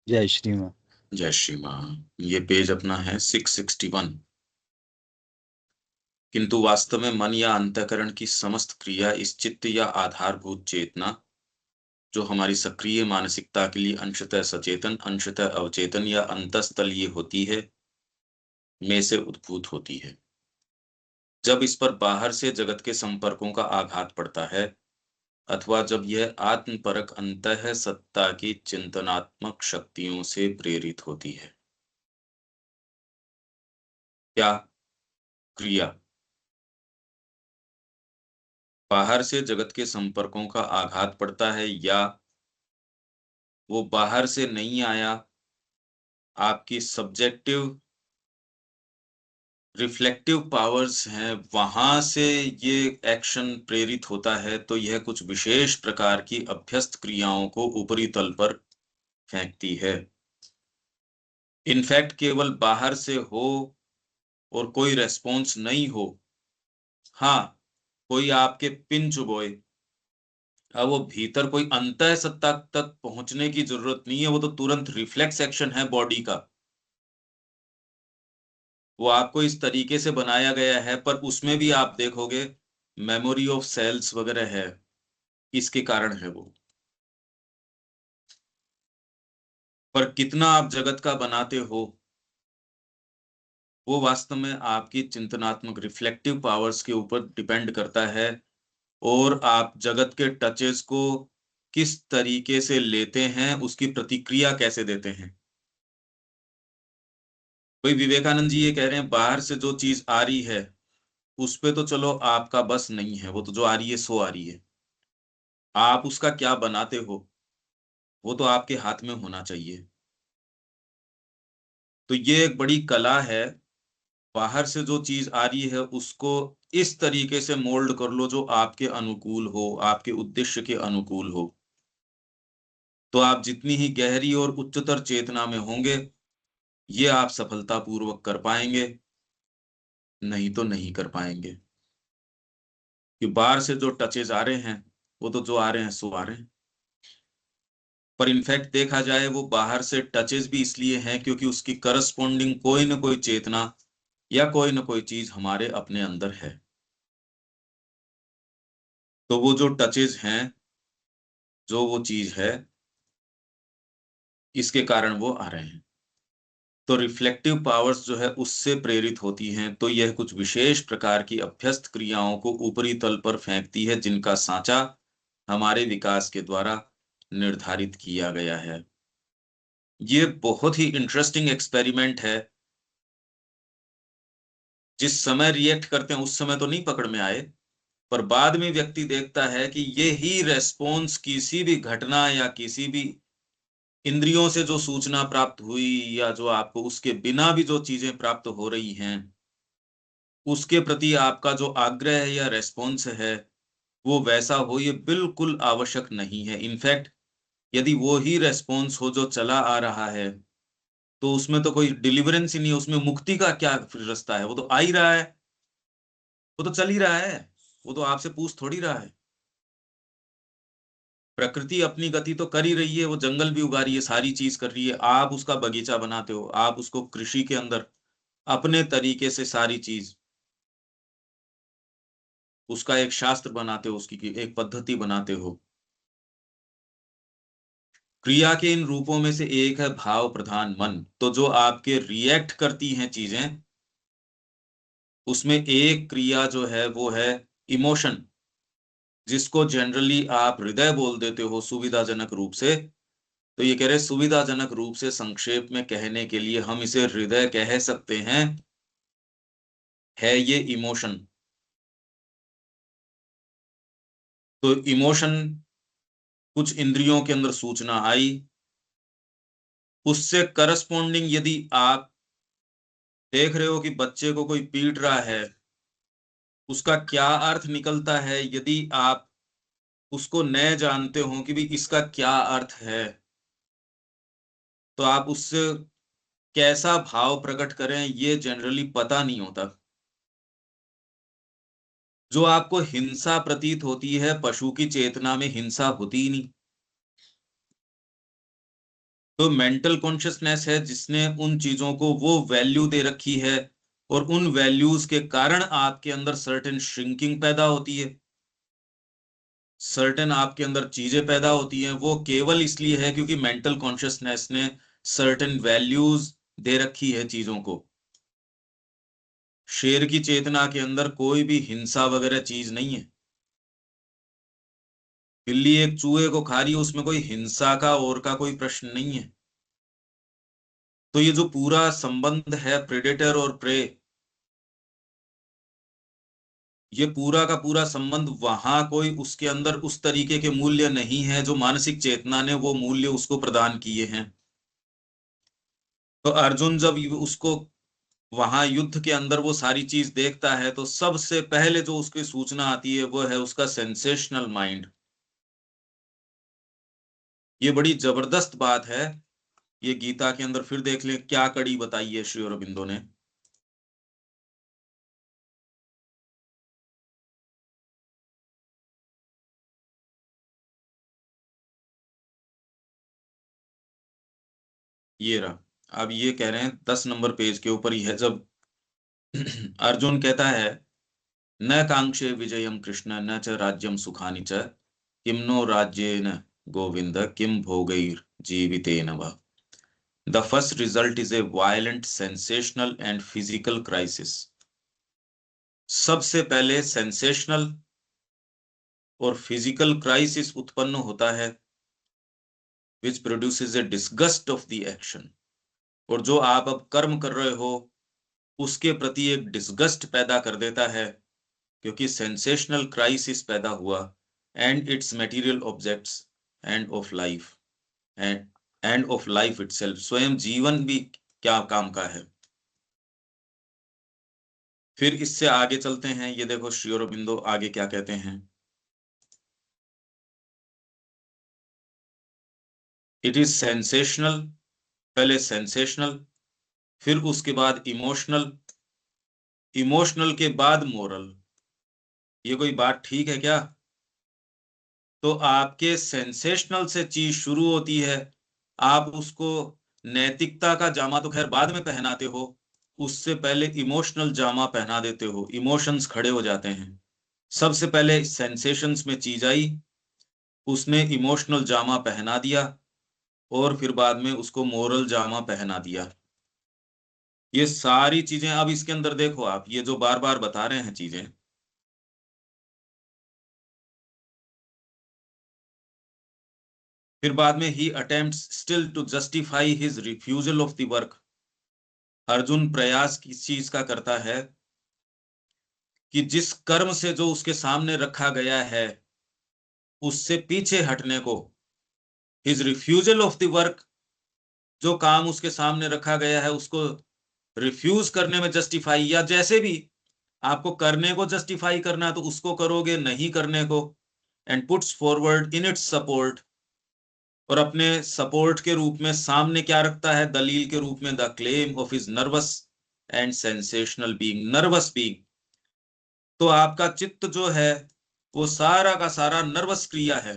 जय श्री माँ। जय श्री माँ। ये पेज अपना है 661। किंतु वास्तव में मन या अंतःकरण की समस्त क्रिया इस चित्त या आधारभूत चेतना, जो हमारी सक्रिय मानसिकता के लिए अंशतः सचेतन, अंशतः अवचेतन या अंतस्तलीय होती है, में से उद्भूत होती है। जब इस पर बाहर से जगत के संपर्कों का आघात पड़ता है, अथवा जब यह आत्मपरक अंतः सत्ता की चिंतनात्मक शक्तियों से प्रेरित होती है। क्या क्रिया बाहर से जगत के संपर्कों का आघात पड़ता है, या वो बाहर से नहीं आया, आपकी सब्जेक्टिव रिफ्लेक्टिव पावर्स हैं, वहां से ये एक्शन प्रेरित होता है, तो यह कुछ विशेष प्रकार की अभ्यस्त क्रियाओं को ऊपरी तल पर फेंकती है। इनफैक्ट केवल बाहर से हो और कोई रेस्पॉन्स नहीं हो, हाँ, कोई आपके पिन चुभोए, अब वो भीतर कोई अंतः सत्ता तक पहुंचने की जरूरत नहीं है, वो तो तुरंत रिफ्लेक्स एक्शन है बॉडी का। वो आपको इस तरीके से बनाया गया है, पर उसमें भी आप देखोगे मेमोरी ऑफ सेल्स वगैरह है, इसके कारण है वो। पर कितना आप जगत का बनाते हो, वो वास्तव में आपकी चिंतनात्मक रिफ्लेक्टिव पावर्स के ऊपर डिपेंड करता है, और आप जगत के टचेस को किस तरीके से लेते हैं, उसकी प्रतिक्रिया कैसे देते हैं। कोई विवेकानंद जी ये कह रहे हैं, बाहर से जो चीज आ रही है उस पे तो चलो आपका बस नहीं है, वो तो जो आ रही है सो आ रही है। आप उसका क्या बनाते हो, वो तो आपके हाथ में होना चाहिए। तो ये एक बड़ी कला है। बाहर से जो चीज आ रही है उसको इस तरीके से मोल्ड कर लो जो आपके अनुकूल हो, आपके उद्देश्य के अनुकूल हो। तो आप जितनी ही गहरी और उच्चतर चेतना में होंगे, ये आप सफलतापूर्वक कर पाएंगे, नहीं तो नहीं कर पाएंगे। कि बाहर से जो टचेज आ रहे हैं, वो तो जो आ रहे हैं सो आ रहे हैं। पर इनफैक्ट देखा जाए, वो बाहर से टचेज भी इसलिए हैं क्योंकि उसकी करस्पॉन्डिंग कोई ना कोई चेतना या कोई ना कोई चीज हमारे अपने अंदर है। तो वो जो टचेज हैं, जो वो चीज है, इसके कारण वो आ रहे हैं। तो रिफ्लेक्टिव पावर्स जो है उससे प्रेरित होती हैं, तो यह कुछ विशेष प्रकार की अभ्यस्त क्रियाओं को ऊपरी तल पर फेंकती है, जिनका सांचा हमारे विकास के द्वारा निर्धारित किया गया है। ये बहुत ही इंटरेस्टिंग एक्सपेरिमेंट है। जिस समय रिएक्ट करते हैं उस समय तो नहीं पकड़ में आए, पर बाद में व्यक्ति देखता है कि ये ही रेस्पॉन्स किसी भी घटना या किसी भी इंद्रियों से जो सूचना प्राप्त हुई, या जो आपको उसके बिना भी जो चीजें प्राप्त हो रही हैं, उसके प्रति आपका जो आग्रह है या रेस्पॉन्स है, वो वैसा हो, ये बिल्कुल आवश्यक नहीं है। इनफैक्ट यदि वो ही रेस्पॉन्स हो जो चला आ रहा है, तो उसमें तो कोई डिलीवरेंस ही नहीं है, उसमें मुक्ति का क्या फिर रास्ता है? वो तो आ ही रहा है, वो तो चल ही रहा है, वो तो आपसे पूछ थोड़ी रहा है। प्रकृति अपनी गति तो कर ही रही है, वो जंगल भी उगा रही है, सारी चीज कर रही है, आप उसका बगीचा बनाते हो, आप उसको कृषि के अंदर अपने तरीके से सारी चीज, उसका एक शास्त्र बनाते हो, उसकी एक पद्धति बनाते हो। क्रिया के इन रूपों में से एक है भाव प्रधान मन। तो जो आपके रिएक्ट करती हैं चीजें, उसमें एक क्रिया जो है वो है इमोशन, जिसको जनरली आप हृदय बोल देते हो सुविधाजनक रूप से। तो ये कह रहे सुविधाजनक रूप से संक्षेप में कहने के लिए हम इसे हृदय कह सकते हैं, है ये इमोशन। तो इमोशन, कुछ इंद्रियों के अंदर सूचना आई, उससे करस्पॉन्डिंग यदि आप देख रहे हो कि बच्चे को कोई पीट रहा है, उसका क्या अर्थ निकलता है, यदि आप उसको न जानते हो कि भी इसका क्या अर्थ है, तो आप उससे कैसा भाव प्रकट करें ये जनरली पता नहीं होता। जो आपको हिंसा प्रतीत होती है, पशु की चेतना में हिंसा होती ही नहीं। तो मेंटल कॉन्शियसनेस है जिसने उन चीजों को वो वैल्यू दे रखी है, और उन वैल्यूज के कारण आपके अंदर सर्टेन श्रिंकिंग पैदा होती है, सर्टेन आपके अंदर चीजें पैदा होती हैं। वो केवल इसलिए है क्योंकि मेंटल कॉन्शियसनेस ने सर्टेन वैल्यूज दे रखी है चीजों को। शेर की चेतना के अंदर कोई भी हिंसा वगैरह चीज नहीं है। बिल्ली एक चूहे को खा रही है, उसमें कोई हिंसा का और का कोई प्रश्न नहीं है। तो ये जो पूरा संबंध है प्रेडेटर और प्रे, ये पूरा का पूरा संबंध, वहां कोई उसके अंदर उस तरीके के मूल्य नहीं है जो मानसिक चेतना ने वो मूल्य उसको प्रदान किए हैं। तो अर्जुन जब उसको वहां युद्ध के अंदर वो सारी चीज देखता है, तो सबसे पहले जो उसकी सूचना आती है वो है उसका सेंसेशनल माइंड। ये बड़ी जबरदस्त बात है। ये गीता के अंदर फिर देख लें क्या कड़ी बताई है श्री अरबिंदो ने। ये रहा, अब ये कह रहे हैं 10 नंबर पेज के ऊपर ही है, जब अर्जुन कहता है, न कांक्षे विजयम कृष्ण न च राज्यम सुखानि च, किम नो राज्येन गोविंद किम भोगैर जीवितेन वा। The first result is a violent sensational and physical crisis. सबसे पहले सेंसेशनल और फिजिकल क्राइसिस उत्पन्न होता है, which produces A disgust of the action. और जो आप अब कर्म कर रहे हो उसके प्रति एक डिस्गस्ट पैदा कर देता है, क्योंकि सेंसेशनल क्राइसिस पैदा हुआ। And it's material objects end of life, end of life itself, स्वयं जीवन भी क्या काम का है। फिर इससे आगे चलते हैं, ये देखो श्री अरबिंदो आगे क्या कहते हैं। इट इज सेंसेशनल, पहले सेंसेशनल, फिर उसके बाद इमोशनल, इमोशनल के बाद मोरल। ये कोई बात ठीक है क्या? तो आपके सेंसेशनल से चीज शुरू होती है, आप उसको नैतिकता का जामा तो खैर बाद में पहनाते हो, उससे पहले इमोशनल जामा पहना देते हो, इमोशंस खड़े हो जाते हैं। सबसे पहले सेंसेशंस में चीज आई, उसने इमोशनल जामा पहना दिया, और फिर बाद में उसको मोरल जामा पहना दिया। ये सारी चीजें अब इसके अंदर देखो आप, ये जो बार बार बता रहे हैं चीजें, फिर बाद में ही attempts still to justify his refusal of the work. Arjun प्रयास किस चीज का करता है कि जिस कर्म से जो उसके सामने रखा गया है उससे पीछे हटने को, his refusal of the work, जो काम उसके सामने रखा गया है उसको रिफ्यूज करने में जस्टिफाई, या जैसे भी आपको करने को जस्टिफाई करना है तो उसको करोगे, नहीं करने को, and puts forward in its support. और अपने सपोर्ट के रूप में सामने क्या रखता है, दलील के रूप में, the claim of his nervous and sensational being, nervous being. तो आपका चित्त जो है वो सारा का सारा नर्वस क्रिया है,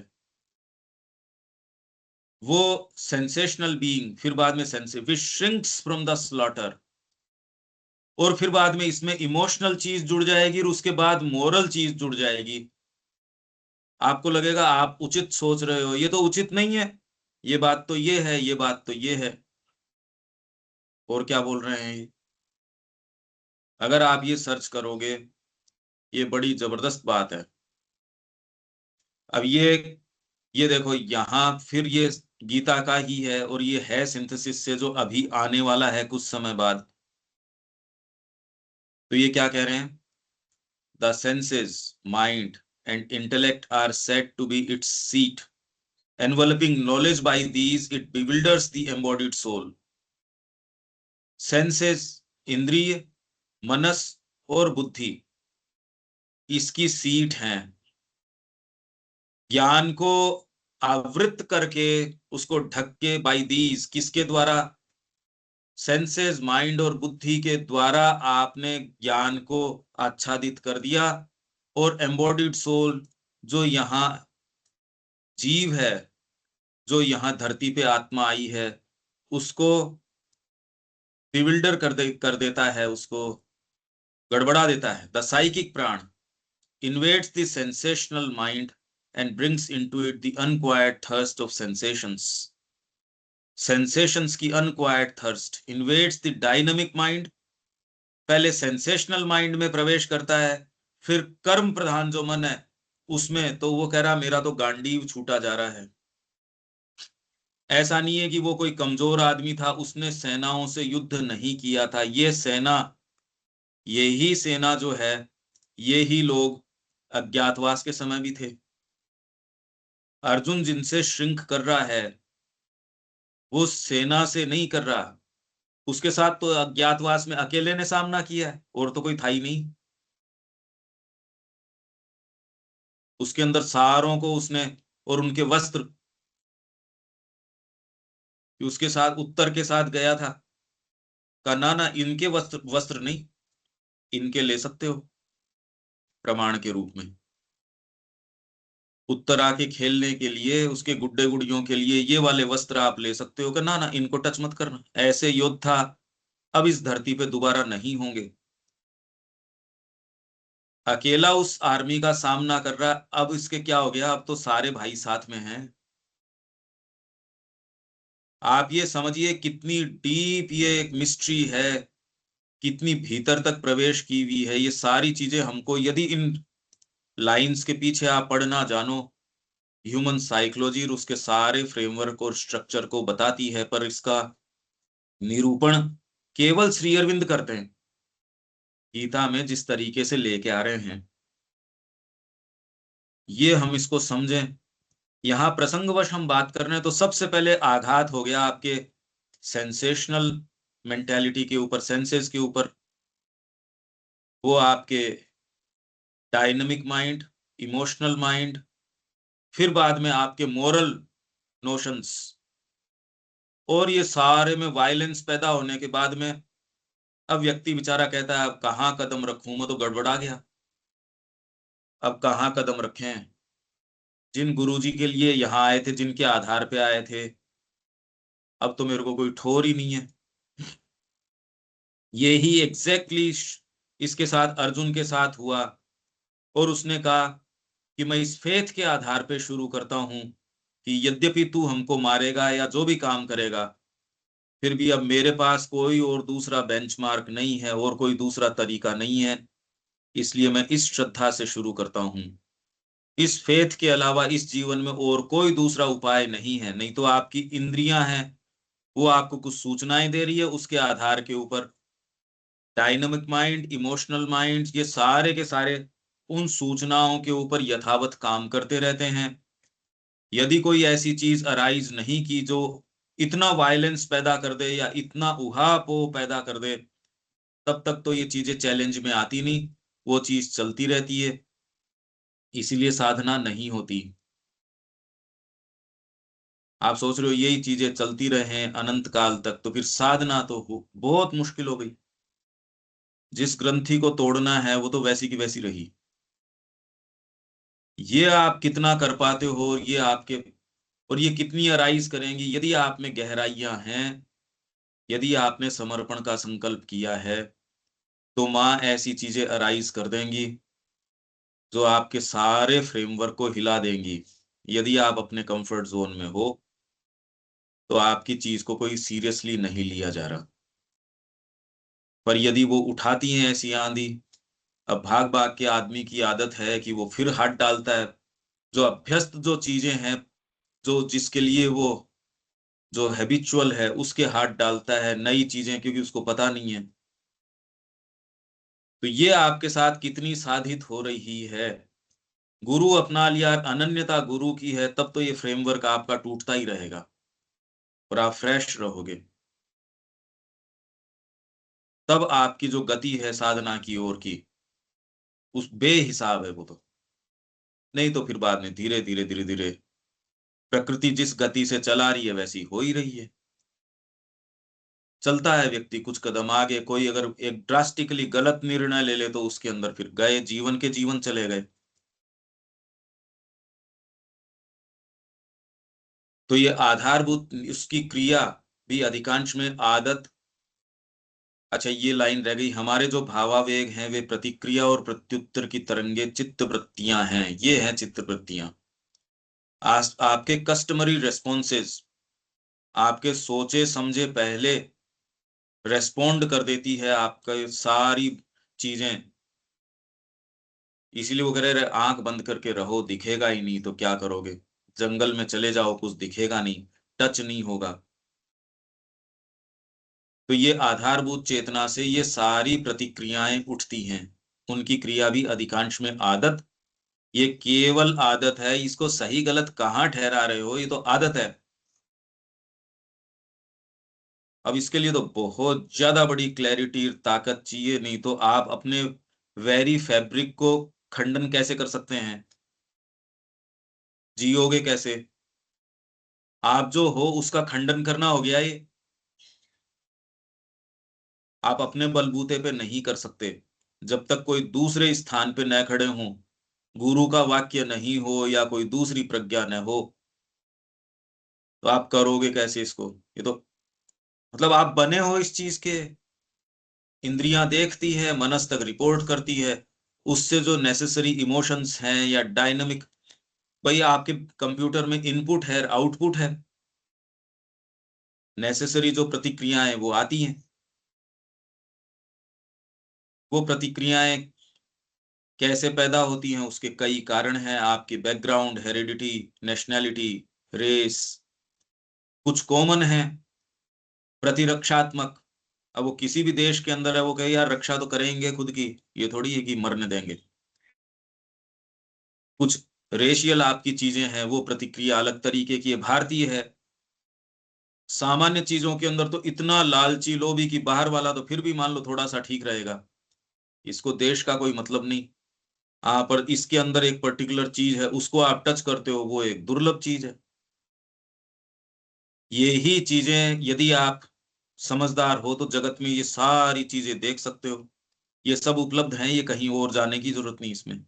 वो सेंसेशनल बीइंग, फिर बाद में senses which shrinks from the slaughter, और फिर बाद में इसमें इमोशनल चीज जुड़ जाएगी, और उसके बाद मोरल चीज जुड़ जाएगी। आपको लगेगा आप उचित सोच रहे हो, ये तो उचित नहीं है, ये बात तो ये है, ये बात तो ये है, और क्या बोल रहे हैं ये। अगर आप ये सर्च करोगे, ये बड़ी जबरदस्त बात है। अब ये देखो यहाँ फिर ये गीता का ही है, और ये है सिंथेसिस से जो अभी आने वाला है कुछ समय बाद। तो ये क्या कह रहे हैं, the senses, mind and intellect are said to be its seat, enveloping knowledge by these it bewilders the embodied soul। Senses, इंद्रिय, मनस और बुद्धि इसकी सीट हैं, ज्ञान को आवृत करके, उसको ढक के, बाई दीज, किसके द्वारा, सेंसेस, माइंड और बुद्धि के द्वारा आपने ज्ञान को आच्छादित कर दिया। और एम्बॉडीड सोल, जो यहाँ जीव है, जो यहाँ धरती पे आत्मा आई है, उसको कर देता है, उसको गड़बड़ा देता है। द साइकिक प्राण invades the sensational mind and brings into it the unquiet thirst of sensations. Sensations की unquiet thirst invades the dynamic mind, पहले सेंसेशनल माइंड में प्रवेश करता है, फिर कर्म प्रधान जो मन है उसमें तो वो कह रहा मेरा तो गांडीव छूटा जा रहा है। ऐसा नहीं है कि वो कोई कमजोर आदमी था, उसने सेनाओं से युद्ध नहीं किया था। ये सेना, यही सेना जो है, ये ही लोग अज्ञातवास के समय भी थे। अर्जुन जिनसे श्रृंख कर रहा है वो सेना से नहीं कर रहा, उसके साथ तो अज्ञातवास में अकेले ने सामना किया है और तो कोई था ही नहीं। उसके अंदर सारों को उसने, और उनके वस्त्र, उसके साथ उत्तर के साथ गया था, कहा ना ना इनके वस्त्र वस्त्र नहीं, इनके ले सकते हो प्रमाण के रूप में। उत्तर आके खेलने के लिए, उसके गुड्डे गुड़ियों के लिए ये वाले वस्त्र आप ले सकते हो, कि ना ना इनको टच मत करना। ऐसे योद्धा अब इस धरती पे दोबारा नहीं होंगे। अकेला उस आर्मी का सामना कर रहा, अब इसके क्या हो गया, अब तो सारे भाई साथ में हैं। आप ये समझिए कितनी डीप ये एक मिस्ट्री है, कितनी भीतर तक प्रवेश की हुई है ये सारी चीजें। हमको यदि इन लाइंस के पीछे आप पढ़ना जानो, ह्यूमन साइकोलॉजी और उसके सारे फ्रेमवर्क और स्ट्रक्चर को बताती है, पर इसका निरूपण केवल श्री अरविंद करते हैं गीता में जिस तरीके से लेके आ रहे हैं। ये हम इसको समझें। यहाँ प्रसंगवश हम बात कर रहे हैं तो सबसे पहले आघात हो गया आपके सेंसेशनल मेंटेलिटी के ऊपर, सेंसेस के ऊपर, वो आपके डायनामिक माइंड, इमोशनल माइंड, फिर बाद में आपके मोरल नोशंस, और ये सारे में वायलेंस पैदा होने के बाद में अब व्यक्ति बेचारा कहता है अब कहाँ कदम रखूं, मैं तो गड़बड़ा गया, अब कहाँ कदम रखें। जिन गुरुजी के लिए यहाँ आए थे, जिनके आधार पे आए थे, अब तो मेरे को कोई ठोर ही नहीं है। ये ही एग्जैक्टली इसके साथ, अर्जुन के साथ हुआ। और उसने कहा कि मैं इस फेथ के आधार पे शुरू करता हूं कि यद्यपि तू हमको मारेगा या जो भी काम करेगा, फिर भी अब मेरे पास कोई और दूसरा बेंचमार्क नहीं है और कोई दूसरा तरीका नहीं है, इसलिए मैं इस श्रद्धा से शुरू करता हूं। इस फेथ के अलावा इस जीवन में और कोई दूसरा उपाय नहीं है। नहीं तो आपकी इंद्रियां हैं, वो आपको कुछ सूचनाएं दे रही है, उसके आधार के ऊपर डायनामिक माइंड, इमोशनल माइंड, ये सारे के सारे उन सूचनाओं के ऊपर यथावत काम करते रहते हैं। यदि कोई ऐसी चीज अराइज नहीं की जो इतना वायलेंस पैदा कर दे या इतना उहापोह पैदा कर दे, तब तक तो ये चीजें चैलेंज में आती नहीं, वो चीज चलती रहती है, इसीलिए साधना नहीं होती। आप सोच रहे हो यही चीजें चलती रहे अनंत काल तक, तो फिर साधना तो बहुत मुश्किल हो गई। जिस ग्रंथि को तोड़ना है वो तो वैसी की वैसी रही। ये आप कितना कर पाते हो, ये आपके, और ये कितनी अराइज करेंगी यदि आप में गहराइयां हैं, यदि आपने समर्पण का संकल्प किया है, तो माँ ऐसी चीजें अराइज कर देंगी जो आपके सारे फ्रेमवर्क को हिला देंगी। यदि आप अपने कंफर्ट जोन में हो तो आपकी चीज को कोई सीरियसली नहीं लिया जा रहा। पर यदि वो उठाती हैं ऐसी आंधी, अब भाग भाग के आदमी की आदत है कि वो फिर हाथ डालता है, जो अभ्यस्त जो चीजें हैं, जो जिसके लिए वो जो हैबिचुअल है उसके हाथ डालता है नई चीजें, क्योंकि उसको पता नहीं है। तो ये आपके साथ कितनी साधित हो रही है। गुरु अपना लिया, अनन्यता गुरु की है, तब तो ये फ्रेमवर्क आपका टूटता ही रहेगा और आप फ्रेश रहोगे। तब आपकी जो गति है साधना की ओर की, उस बेहिसाब है वो तो। नहीं तो फिर बाद में धीरे धीरे धीरे धीरे प्रकृति जिस गति से चला रही है वैसी हो ही रही है। चलता है व्यक्ति कुछ कदम आगे, कोई अगर एक ड्रास्टिकली गलत निर्णय ले ले तो उसके अंदर फिर गए जीवन के जीवन चले गए। तो ये आधारभूत उसकी क्रिया भी अधिकांश में आदत। अच्छा, ये लाइन रह गई, हमारे जो भावावेग हैं वे प्रतिक्रिया और प्रत्युत्तर की तरंगे चित्त वृत्तियां हैं। ये हैं चित्त वृत्तियां। आपके कस्टमरी रेस्पॉन्सेस, आपके सोचे समझे पहले रेस्पोंड कर देती है आपका सारी चीजें। इसीलिए वो कह रहे आंख बंद करके रहो, दिखेगा ही नहीं तो क्या करोगे, जंगल में चले जाओ, कुछ दिखेगा नहीं, टच नहीं होगा। तो ये आधारभूत चेतना से ये सारी प्रतिक्रियाएं उठती हैं, उनकी क्रिया भी अधिकांश में आदत। ये केवल आदत है, इसको सही गलत कहाँ ठहरा रहे हो, ये तो आदत है। अब इसके लिए तो बहुत ज्यादा बड़ी क्लैरिटी, ताकत चाहिए, नहीं तो आप अपने वेरी फैब्रिक को खंडन कैसे कर सकते हैं, जियोगे कैसे? आप जो हो उसका खंडन करना हो गया ये। आप अपने बलबूते पे नहीं कर सकते, जब तक कोई दूसरे स्थान पे न खड़े हों, गुरु का वाक्य नहीं हो या कोई दूसरी प्रज्ञा न हो, तो आप करोगे कैसे इसको? ये तो मतलब आप बने हो इस चीज के। इंद्रियां देखती है, मनस तक रिपोर्ट करती है, उससे जो नेसेसरी इमोशंस हैं या डायनामिक, भाई आपके कंप्यूटर में इनपुट है आउटपुट है, नेसेसरी जो प्रतिक्रियाएं वो आती हैं। वो प्रतिक्रियाएं कैसे पैदा होती हैं, उसके कई कारण हैं, आपके बैकग्राउंड, हेरिडिटी, नेशनैलिटी, रेस। कुछ कॉमन है, प्रतिरक्षात्मक। अब वो किसी भी देश के अंदर है, वो कहे यार रक्षा तो करेंगे खुद की, ये थोड़ी है कि मरने देंगे। कुछ रेशियल आपकी चीजें हैं, वो प्रतिक्रिया अलग तरीके की है, भारतीय है। सामान्य चीजों के अंदर तो इतना लालची लोभी कि बाहर वाला तो फिर भी मान लो थोड़ा सा ठीक रहेगा, इसको देश का कोई मतलब नहीं। हाँ, पर इसके अंदर एक पर्टिकुलर चीज है, उसको आप टच करते हो, वो एक दुर्लभ चीज है। ये ही चीजें यदि आप समझदार हो तो जगत में ये सारी चीजें देख सकते हो, ये सब उपलब्ध हैं, ये कहीं और जाने की जरूरत नहीं इसमें।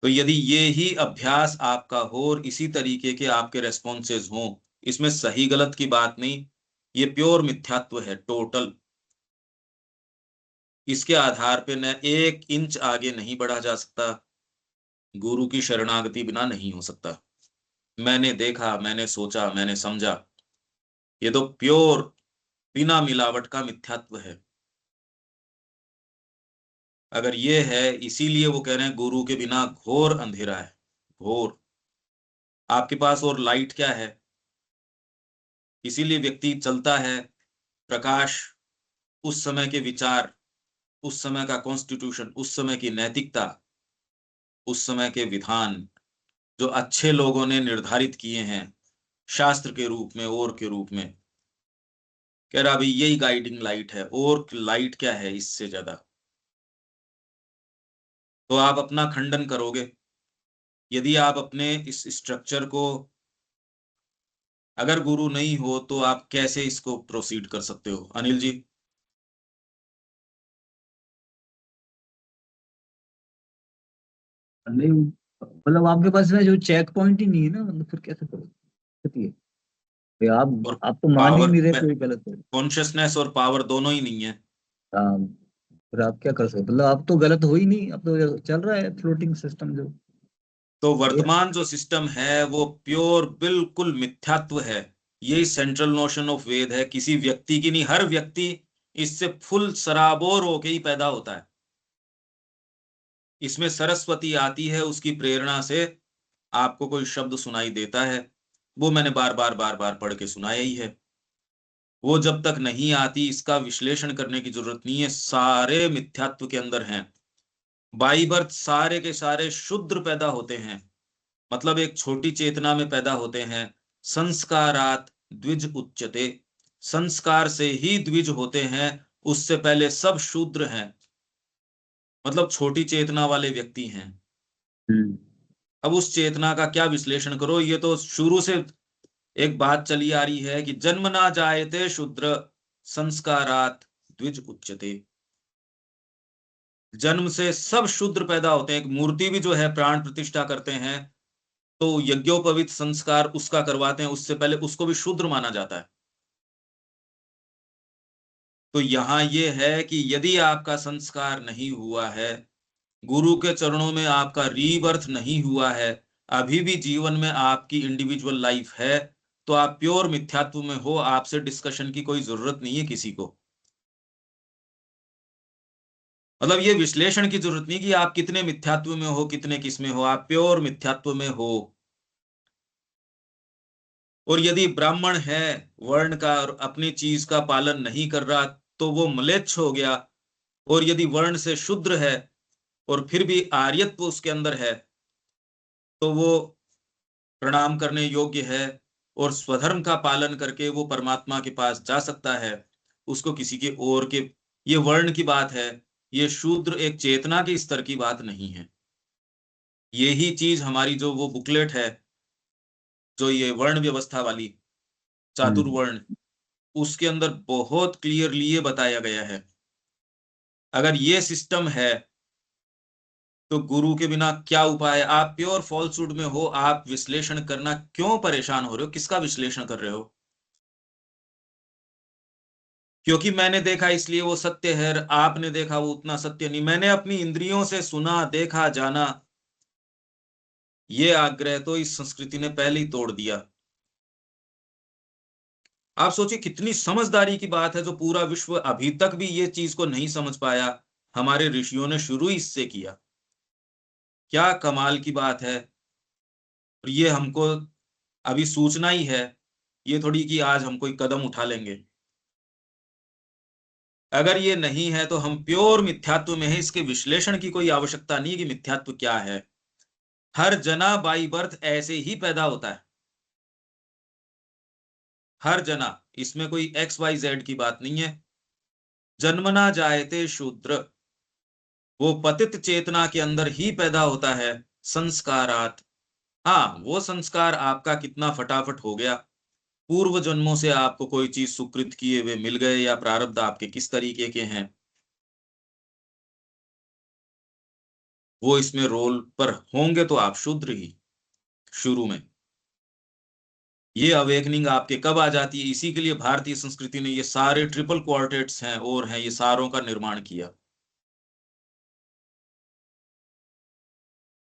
तो यदि ये ही अभ्यास आपका हो और इसी तरीके के आपके रेस्पॉन्सेज हों, इसमें सही गलत की बात नहीं, ये प्योर मिथ्यात्व है टोटल। इसके आधार पे न 1 इंच आगे नहीं बढ़ा जा सकता, गुरु की शरणागति बिना नहीं हो सकता। मैंने देखा, मैंने सोचा, मैंने समझा, ये तो प्योर बिना मिलावट का मिथ्यात्व है। अगर ये है, इसीलिए वो कह रहे हैं गुरु के बिना घोर अंधेरा है, घोर। आपके पास और लाइट क्या है? इसीलिए व्यक्ति चलता है, प्रकाश, उस समय के विचार, उस समय का कॉन्स्टिट्यूशन, उस समय की नैतिकता, उस समय के विधान जो अच्छे लोगों ने निर्धारित किए हैं शास्त्र के रूप में और के रूप में, कह रहा भाई यही गाइडिंग लाइट है, और लाइट क्या है इससे ज्यादा? तो आप अपना खंडन करोगे यदि आप अपने इस स्ट्रक्चर को, अगर गुरु नहीं हो तो आप कैसे इसको प्रोसीड कर सकते हो, अनिल जी? नहीं, मतलब आपके पास में जो चेक पॉइंट ही नहीं है ना, मतलब फिर कैसे करोगे? ये और आप तो मान ही पावर, नहीं रहे कोई गलत है। कॉन्शियसनेस और पावर दोनों ही नहीं है। हाँ, फिर आप क्या कर सकते, मतलब आप तो गलत हो ही नहीं, अब तो चल रहा है फ्लोटिंग सिस्टम जो। तो ये वर्तमान जो सिस्टम है वो प्योर बिल्कुल मिथ्यात्व है। यही सेंट्रल नोशन ऑफ वेद है, किसी व्यक्ति की नहीं, हर व्यक्ति इससे फुल सराबोर होके ही पैदा होता है। इसमें सरस्वती आती है, उसकी प्रेरणा से आपको कोई शब्द सुनाई देता है, वो मैंने बार बार बार बार पढ़ के सुनाया ही है। वो जब तक नहीं आती इसका विश्लेषण करने की जरूरत नहीं है, सारे मिथ्यात्व के अंदर हैं। बाई बर्थ सारे के सारे शूद्र पैदा होते हैं, मतलब एक छोटी चेतना में पैदा होते हैं। संस्कारात द्विज उच्यते, संस्कार से ही द्विज होते हैं, उससे पहले सब शूद्र हैं, मतलब छोटी चेतना वाले व्यक्ति हैं। हम्म। अब उस चेतना का क्या विश्लेषण करो, ये तो शुरू से एक बात चली आ रही है कि जन्म ना जायते शूद्र, संस्कारात द्विज उच्यते। जन्म से सब शूद्र पैदा होते हैं। एक मूर्ति भी जो है प्राण प्रतिष्ठा करते हैं तो यज्ञोपवीत संस्कार उसका करवाते हैं, उससे पहले उसको भी शूद्र माना जाता है। तो यहाँ ये है कि यदि आपका संस्कार नहीं हुआ है, गुरु के चरणों में आपका रीबर्थ नहीं हुआ है, अभी भी जीवन में आपकी इंडिविजुअल लाइफ है, तो आप प्योर मिथ्यात्व में हो, आपसे डिस्कशन की कोई जरूरत नहीं है किसी को। मतलब ये विश्लेषण की जरूरत नहीं कि आप कितने मिथ्यात्व में हो, कितने किस में हो, आप प्योर मिथ्यात्व में हो। और यदि ब्राह्मण है वर्ण का और अपनी चीज का पालन नहीं कर रहा, तो वो म्लेच्छ हो गया। और यदि वर्ण से शूद्र है और फिर भी आर्यत्व उसके अंदर है, तो वो प्रणाम करने योग्य है और स्वधर्म का पालन करके वो परमात्मा के पास जा सकता है। उसको किसी के और के, ये वर्ण की बात है, ये शूद्र एक चेतना के स्तर की बात नहीं है। यही चीज हमारी जो वो बुकलेट है, जो ये वर्ण व्यवस्था वाली चातुर्वर्ण, उसके अंदर बहुत क्लियरली ये बताया गया है। अगर ये सिस्टम है तो गुरु के बिना क्या उपाय है? आप प्योर फॉल्सहुड में हो, आप विश्लेषण करना क्यों परेशान हो रहे हो? किसका विश्लेषण कर रहे हो? क्योंकि मैंने देखा इसलिए वो सत्य है, आपने देखा वो उतना सत्य नहीं। मैंने अपनी इंद्रियों से सुना, देखा, जाना, ये आग्रह तो इस संस्कृति ने पहले ही तोड़ दिया। आप सोचिए कितनी समझदारी की बात है, जो पूरा विश्व अभी तक भी ये चीज को नहीं समझ पाया, हमारे ऋषियों ने शुरू इससे किया। क्या कमाल की बात है। और ये हमको अभी सूचना ही है, ये थोड़ी कि आज हम कोई कदम उठा लेंगे। अगर ये नहीं है तो हम प्योर मिथ्यात्व में है, इसके विश्लेषण की कोई आवश्यकता नहीं है कि मिथ्यात्व क्या है। हर जना बाई बर्थ ऐसे ही पैदा होता है, हर जना, इसमें कोई एक्स वाई जेड की बात नहीं है। जन्मना जायते शूद्र, वो पतित चेतना के अंदर ही पैदा होता है। संस्कारात, हाँ वो संस्कार आपका कितना फटाफट हो गया, पूर्व जन्मों से आपको कोई चीज सुकृत किए हुए मिल गए, या प्रारब्ध आपके किस तरीके के हैं, वो इसमें रोल पर होंगे, तो आप शूद्र ही शुरू में। ये अवेकनिंग आपके कब आ जाती है? इसी के लिए भारतीय संस्कृति ने ये सारे ट्रिपल क्वार्टेट्स हैं और हैं, ये सारों का निर्माण किया।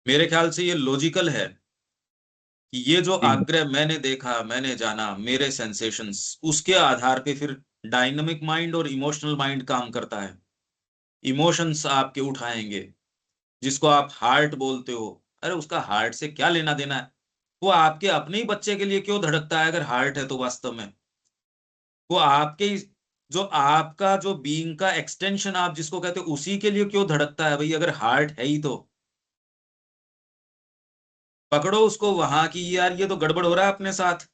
मेरे ख्याल से ये लॉजिकल है कि ये जो जी। आग्रह मैंने देखा, मैंने जाना, मेरे सेंसेशंस, उसके आधार पे फिर डायनामिक माइंड और इमोशनल माइंड काम करता है। इमोशंस आपके उठाएंगे, जिसको आप हार्ट बोलते हो। अरे उसका हार्ट से क्या लेना देना है? वो आपके अपने ही बच्चे के लिए क्यों धड़कता है? अगर हार्ट है तो वास्तव में वो आपके जो आपका जो बीइंग का एक्सटेंशन आप जिसको कहते हो, उसी के लिए क्यों धड़कता है भाई? अगर हार्ट है ही तो पकड़ो उसको वहां की, यार ये तो गड़बड़ हो रहा है अपने साथ।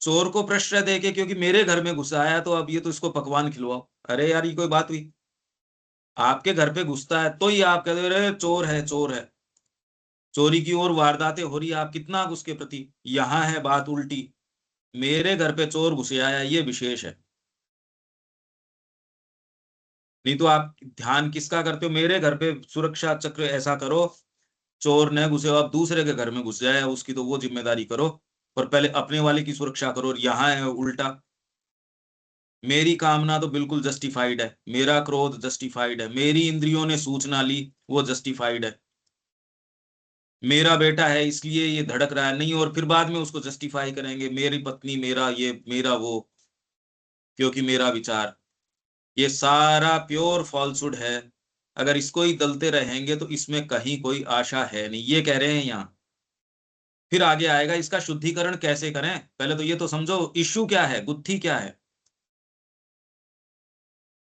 चोर को प्रश्रय देके क्योंकि मेरे घर में घुसा आया तो अब ये तो इसको पकवान खिलवाओ। अरे यार ये कोई बात हुई? आपके घर पे घुसता है तो ही आप कहते हो अरे चोर है, चोर है। चोरी की और वारदातें हो रही है, आप कितना उसके प्रति। यहाँ है बात उल्टी, मेरे घर पे चोर घुसे आया, ये विशेष है। नहीं तो आप ध्यान किसका करते हो? मेरे घर पे सुरक्षा चक्र ऐसा करो, चोर न घुसे हो, आप दूसरे के घर में घुस जाए, उसकी तो वो जिम्मेदारी करो, पर पहले अपने वाले की सुरक्षा करो। और यहाँ है उल्टा, मेरी कामना तो बिल्कुल जस्टिफाइड है, मेरा क्रोध जस्टिफाइड है, मेरी इंद्रियों ने सूचना ली वो जस्टिफाइड है, मेरा बेटा है इसलिए ये धड़क रहा है, नहीं, और फिर बाद में उसको जस्टिफाई करेंगे, मेरी पत्नी, मेरा ये, मेरा वो, क्योंकि मेरा विचार। ये सारा प्योर फॉल्सहुड है। अगर इसको ही दलते रहेंगे तो इसमें कहीं कोई आशा है नहीं, ये कह रहे हैं यहाँ। फिर आगे आएगा इसका शुद्धिकरण कैसे करें, पहले तो ये तो समझो इश्यू क्या है, गुत्थी क्या है।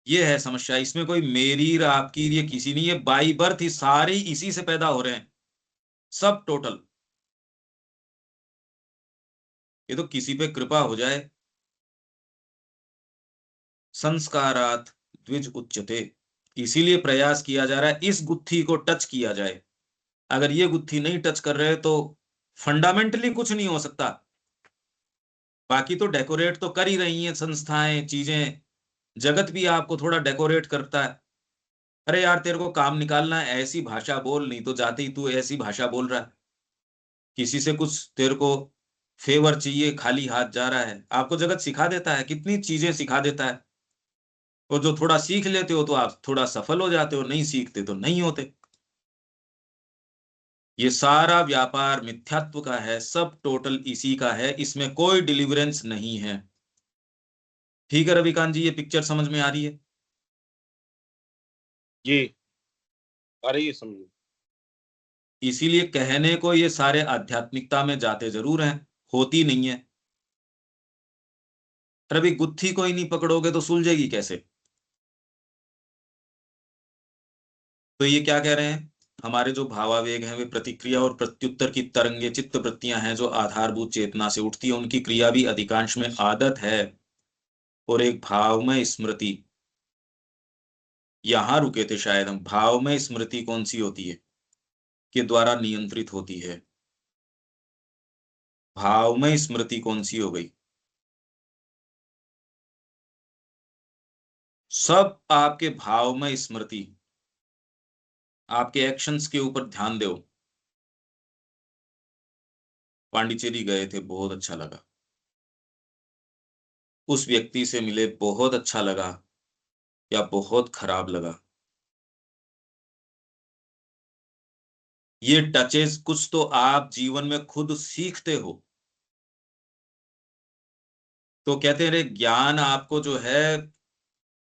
ये है समस्या, इसमें कोई मेरी और आपकी ये किसी नहीं, ये बाई बर्थ ही सारे इसी से पैदा हो रहे हैं, सब टोटल। ये तो किसी पे कृपा हो जाए। संस्कारात द्विज उच्यते, इसीलिए प्रयास किया जा रहा है इस गुत्थी को टच किया जाए। अगर ये गुत्थी नहीं टच कर रहे तो फंडामेंटली कुछ नहीं हो सकता। बाकी तो डेकोरेट तो कर ही रही हैं संस्थाएं, चीजें, जगत भी आपको थोड़ा डेकोरेट करता है। अरे यार तेरे को काम निकालना है, ऐसी भाषा बोल, नहीं तो जाते ही तू ऐसी भाषा बोल रहा है। किसी से कुछ तेरे को फेवर चाहिए, खाली हाथ जा रहा है, आपको जगत सिखा देता है, कितनी चीजें सिखा देता है। और जो थोड़ा सीख लेते हो तो आप थोड़ा सफल हो जाते हो, नहीं सीखते तो नहीं होते। ये सारा व्यापार मिथ्यात्व का है, सब टोटल इसी का है, इसमें कोई डिलीवरेंस नहीं है। ठीक है रविकांत जी, ये पिक्चर समझ में आ रही है? जी आ रही है समझ। इसीलिए कहने को ये सारे आध्यात्मिकता में जाते जरूर हैं, होती नहीं है। पर अभी गुत्थी को ही नहीं पकड़ोगे तो सुलझेगी कैसे? तो ये क्या कह रहे हैं, हमारे जो भावावेग हैं वे प्रतिक्रिया और प्रत्युत्तर की तरंगे चित्त वृत्तियां हैं जो आधारभूत चेतना से उठती है, उनकी क्रिया भी अधिकांश में आदत है और एक भावमय स्मृति। यहां रुके थे शायद हम। भावमय स्मृति कौन सी होती है? के द्वारा नियंत्रित होती है। भावमय स्मृति कौन सी हो गई? सब आपके भावमय स्मृति, आपके एक्शंस के ऊपर ध्यान दो। पांडिचेरी गए थे, बहुत अच्छा लगा, उस व्यक्ति से मिले, बहुत अच्छा लगा या बहुत खराब लगा। ये टचेस कुछ तो आप जीवन में खुद सीखते हो। तो कहते हैं रे, ज्ञान आपको जो है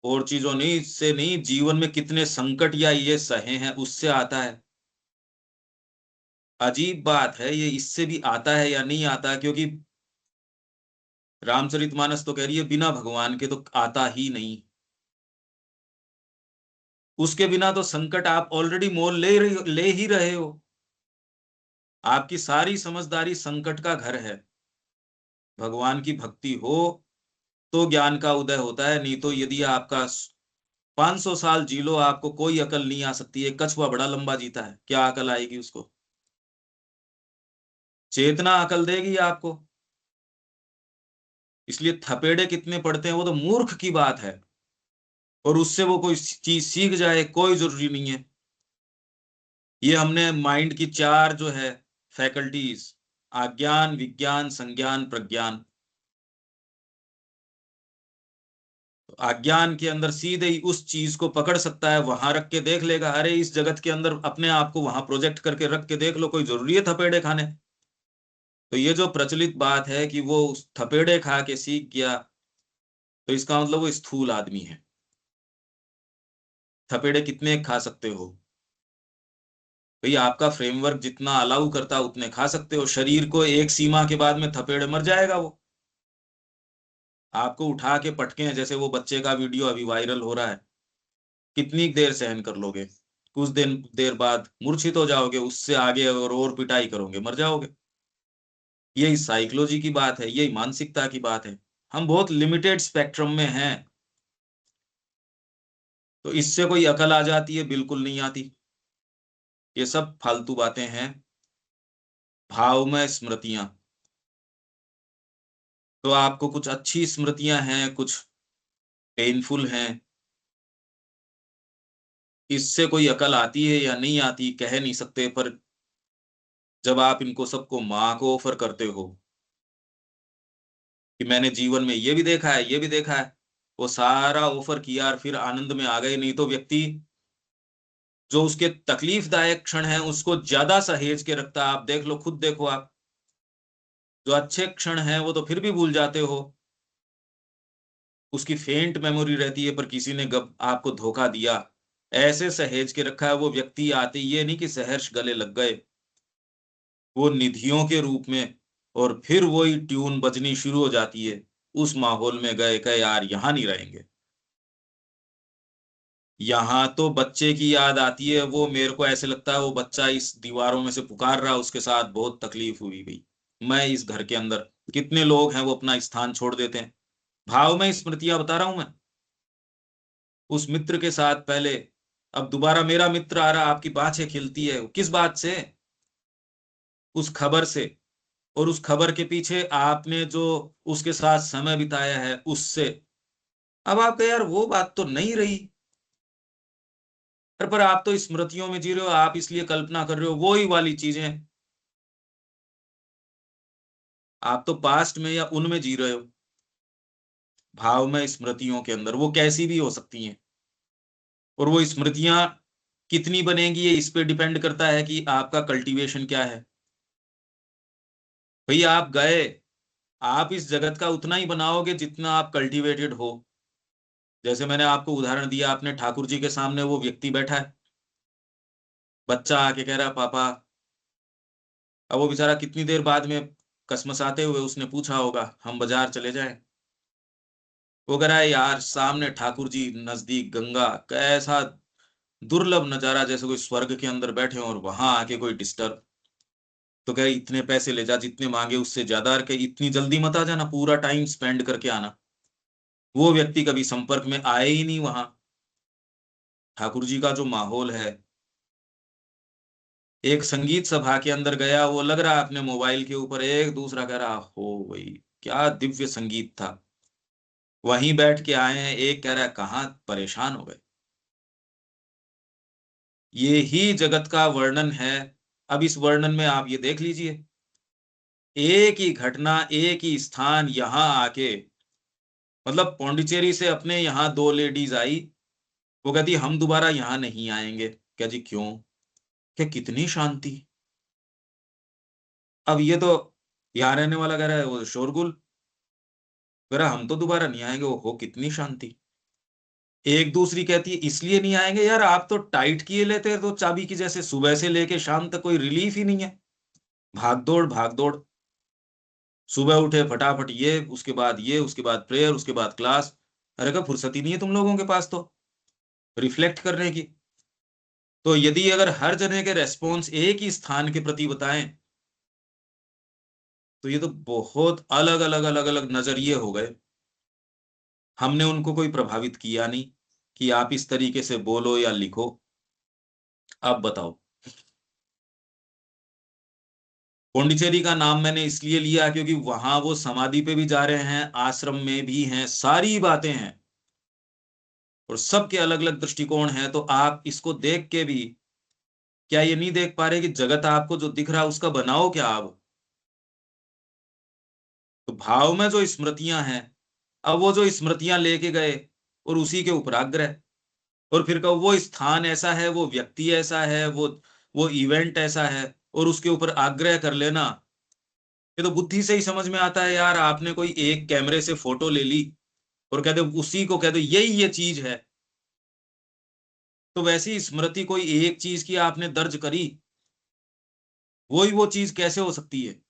और चीजों नहीं से नहीं, जीवन में कितने संकट या ये सहे हैं उससे आता है। अजीब बात है ये, इससे भी आता है या नहीं आता, क्योंकि रामचरितमानस तो कह रही है बिना भगवान के तो आता ही नहीं। उसके बिना तो संकट आप ऑलरेडी मोल ले ही रहे हो। आपकी सारी समझदारी संकट का घर है। भगवान की भक्ति हो तो ज्ञान का उदय होता है, नहीं तो यदि आपका 500 साल जी लो, आपको कोई अकल नहीं आ सकती है। कछुआ बड़ा लंबा जीता है, क्या अकल आएगी उसको? चेतना अकल देगी आपको। इसलिए थपेड़े कितने पड़ते हैं वो तो मूर्ख की बात है, और उससे वो कोई चीज सीख जाए कोई जरूरी नहीं है। ये हमने माइंड की चार जो है फैकल्टीज, आज्ञान, विज्ञान, संज्ञान, प्रज्ञान। तो आज्ञान के अंदर सीधे ही उस चीज को पकड़ सकता है, वहां रख के देख लेगा। अरे इस जगत के अंदर अपने आप को वहां प्रोजेक्ट करके रख के देख लो, कोई जरूरी है थपेड़े खाने? तो ये जो प्रचलित बात है कि वो उस थपेड़े खा के सीख गया, तो इसका मतलब वो स्थूल आदमी है। थपेड़े कितने खा सकते हो भाई? आपका फ्रेमवर्क जितना अलाउ करता उतने खा सकते हो। शरीर को एक सीमा के बाद में थपेड़े मर जाएगा वो। आपको उठा के पटके हैं, जैसे वो बच्चे का वीडियो अभी वायरल हो रहा है, कितनी देर सहन कर लोगे? कुछ दिन देर बाद मूर्छित हो जाओगे, उससे आगे और पिटाई करोगे, मर जाओगे। यही साइकोलॉजी की बात है, यही मानसिकता की बात है। हम बहुत लिमिटेड स्पेक्ट्रम में हैं। तो इससे कोई अकल आ जाती है? बिल्कुल नहीं आती। ये सब फालतू बातें हैं, भावमय स्मृतियां। तो आपको कुछ अच्छी स्मृतियां हैं, कुछ पेनफुल हैं। इससे कोई अकल आती है या नहीं आती कह नहीं सकते, पर जब आप इनको सबको माँ को ऑफर करते हो कि मैंने जीवन में ये भी देखा है, ये भी देखा है, वो सारा ऑफर किया और फिर आनंद में आ गए, नहीं तो व्यक्ति जो उसके तकलीफदायक क्षण है उसको ज्यादा सहेज के रखता है। आप देख लो, खुद देखो आप, जो अच्छे क्षण हैं वो तो फिर भी भूल जाते हो, उसकी फेंट मेमोरी रहती है, पर किसी ने गप आपको धोखा दिया, ऐसे सहेज के रखा है वो व्यक्ति। आते ये नहीं कि सहर्ष गले लग गए, वो निधियों के रूप में, और फिर वही ट्यून बजनी शुरू हो जाती है। उस माहौल में गए कहे यार यहां नहीं रहेंगे। यहां तो बच्चे की याद आती है, वो मेरे को ऐसे लगता है वो बच्चा इस दीवारों में से पुकार रहा, उसके साथ बहुत तकलीफ हुई भाई। मैं इस घर के अंदर, कितने लोग हैं वो अपना स्थान छोड़ देते हैं। भाव में स्मृतियां बता रहा हूं मैं। उस मित्र के साथ पहले, अब दोबारा मेरा मित्र आ रहा, आपकी बातें खिलती है, किस बात से? उस खबर से। और उस खबर के पीछे आपने जो उसके साथ समय बिताया है उससे। अब आप कहे यार वो बात तो नहीं रही, पर आप तो स्मृतियों में जी रहे हो, आप इसलिए कल्पना कर रहे हो वो ही वाली चीजें। आप तो पास्ट में या उनमें जी रहे हो। भावमय स्मृतियों के अंदर, वो कैसी भी हो सकती हैं, और वो स्मृतियां कितनी बनेंगी ये इस पे डिपेंड करता है कि आपका कल्टीवेशन क्या है। भई आप गए, आप इस जगत का उतना ही बनाओगे जितना आप कल्टीवेटेड हो। जैसे मैंने आपको उदाहरण दिया, आपने ठाकुर जी के सामने वो व्यक्ति बैठा है, बच्चा आके कह रहा है पापा, अब वो बेचारा कितनी देर बाद में कसमसाते हुए उसने पूछा होगा हम बाजार चले जाएं। वो कह रहा है यार सामने ठाकुर जी, नजदीक गंगा, कैसा दुर्लभ नजारा, जैसे कोई स्वर्ग के अंदर बैठे हो और वहां आके कोई डिस्टर्ब। तो कह रहे इतने पैसे ले जा, जितने मांगे उससे ज्यादा, के इतनी जल्दी मत आ जाना, पूरा टाइम स्पेंड करके आना। वो व्यक्ति कभी संपर्क में आए ही नहीं वहां। ठाकुर जी का जो माहौल है, एक संगीत सभा के अंदर गया, वो लग रहा है अपने मोबाइल के ऊपर, एक दूसरा कह रहा हो भाई क्या दिव्य संगीत था। वहीं बैठ के आए हैं, एक कह रहा है कहाँ परेशान हो गए। ये ही जगत का वर्णन है। अब इस वर्णन में आप ये देख लीजिए, एक ही घटना, एक ही स्थान, यहां आके, मतलब पौंडीचेरी से अपने यहाँ दो लेडीज आई, वो कहती हम दोबारा यहाँ नहीं आएंगे। क्या जी क्यों? क्या कितनी शांति। अब ये तो यहाँ रहने वाला कह रहा है वो शोरगुल, कह रहा हम तो दोबारा नहीं आएंगे, वो हो कितनी शांति। एक दूसरी कहती है इसलिए नहीं आएंगे यार, आप तो टाइट किए लेते हैं तो चाबी की जैसे, सुबह से लेके शाम तक कोई रिलीफ ही नहीं है, भाग दौड़ भाग दौड़। सुबह उठे फटाफट ये, उसके बाद ये, उसके बाद प्रेयर, उसके बाद क्लास। अरे का फुर्सत ही नहीं है तुम लोगों के पास तो रिफ्लेक्ट करने की। तो यदि अगर हर जने के रेस्पॉन्स एक ही स्थान के प्रति बताएं, तो ये तो बहुत अलग अलग अलग अलग नजरिए हो गए। हमने उनको कोई प्रभावित किया नहीं कि आप इस तरीके से बोलो या लिखो। अब बताओ। पौंडीचेरी का नाम मैंने इसलिए लिया क्योंकि वहां वो समाधि पे भी जा रहे हैं, आश्रम में भी हैं, सारी बातें हैं और सबके अलग अलग दृष्टिकोण हैं। तो आप इसको देख के भी क्या ये नहीं देख पा रहे कि जगत आपको जो दिख रहा है उसका बनाओ क्या आप? तो भाव में जो स्मृतियां हैं, अब वो जो स्मृतियां लेके गए और उसी के उपराग्रह, और फिर कहो वो स्थान ऐसा है, वो व्यक्ति ऐसा है, वो इवेंट ऐसा है, और उसके ऊपर आग्रह कर लेना। ये तो बुद्धि से ही समझ में आता है यार। आपने कोई एक कैमरे से फोटो ले ली और कह दो उसी को, कह दो यही ये चीज है, तो वैसी स्मृति कोई एक चीज की आपने दर्ज करी, वही वो चीज कैसे हो सकती है?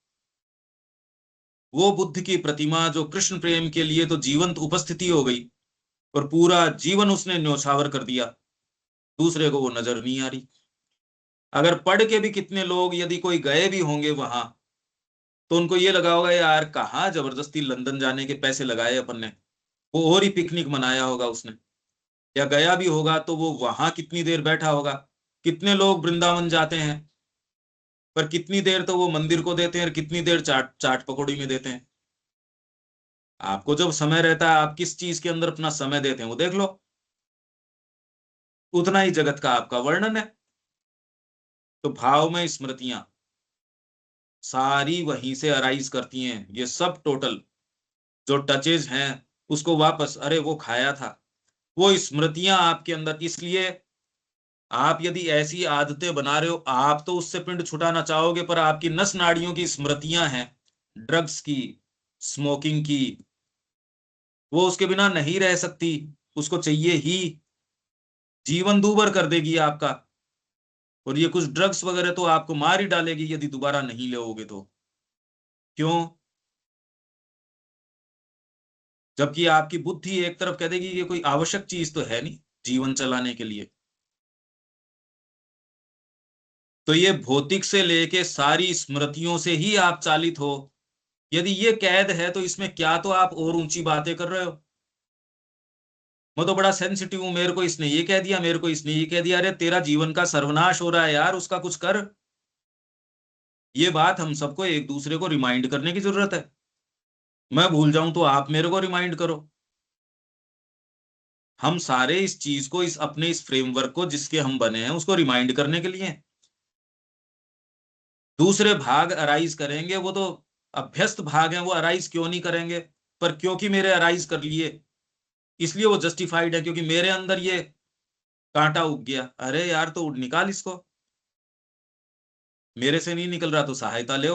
वो बुद्ध की प्रतिमा जो कृष्ण प्रेम के लिए तो जीवंत उपस्थिति हो गई, और पूरा जीवन उसने न्योछावर कर दिया, दूसरे को वो नजर नहीं आ रही। अगर पढ़ के भी कितने लोग यदि कोई गए भी होंगे वहां, तो उनको ये लगा होगा यार कहाँ जबरदस्ती लंदन जाने के पैसे लगाए अपन ने, वो और ही पिकनिक मनाया होगा उसने। या गया भी होगा तो वो वहां कितनी देर बैठा होगा। कितने लोग वृंदावन जाते हैं, पर कितनी देर तो वो मंदिर को देते हैं और कितनी देर चाट चाट पकौड़ी में देते हैं। आपको जब समय रहता है आप किस चीज के अंदर अपना समय देते हैं वो देख लो, उतना ही जगत का आपका वर्णन है। तो भाव में स्मृतियां सारी वहीं से अराइज करती हैं, ये सब टोटल जो टचेज हैं उसको वापस, अरे वो खाया था, वो स्मृतियां आपके अंदर। इसलिए आप यदि ऐसी आदतें बना रहे हो, आप तो उससे पिंड छुटाना चाहोगे, पर आपकी नस नाड़ियों की स्मृतियां हैं ड्रग्स की, स्मोकिंग की, वो उसके बिना नहीं रह सकती, उसको चाहिए ही, जीवन दूभर कर देगी आपका। और ये कुछ ड्रग्स वगैरह तो आपको मार ही डालेगी यदि दोबारा नहीं लोगे तो। क्यों? जबकि आपकी बुद्धि एक तरफ कह देगी ये कोई आवश्यक चीज तो है नहीं जीवन चलाने के लिए। तो ये भौतिक से लेके सारी स्मृतियों से ही आप चालित हो। यदि ये कैद है तो इसमें क्या तो आप और ऊंची बातें कर रहे हो। मैं तो बड़ा सेंसिटिव हूं, मेरे को इसने ये कह दिया, मेरे को इसने ये कह दिया। अरे तेरा जीवन का सर्वनाश हो रहा है यार, उसका कुछ कर। ये बात हम सबको एक दूसरे को रिमाइंड करने की जरूरत है। मैं भूल जाऊं तो आप मेरे को रिमाइंड करो। हम सारे इस चीज को, इस अपने इस फ्रेमवर्क को जिसके हम बने हैं उसको रिमाइंड करने के लिए। दूसरे भाग अराइज करेंगे, वो तो अभ्यस्त भाग हैं, वो अराइज क्यों नहीं करेंगे? पर क्योंकि मेरे अराइज कर लिए इसलिए वो जस्टिफाइड है, क्योंकि मेरे अंदर ये कांटा उग गया। अरे यार, तो निकाल इसको, मेरे से नहीं निकल रहा तो सहायता ले।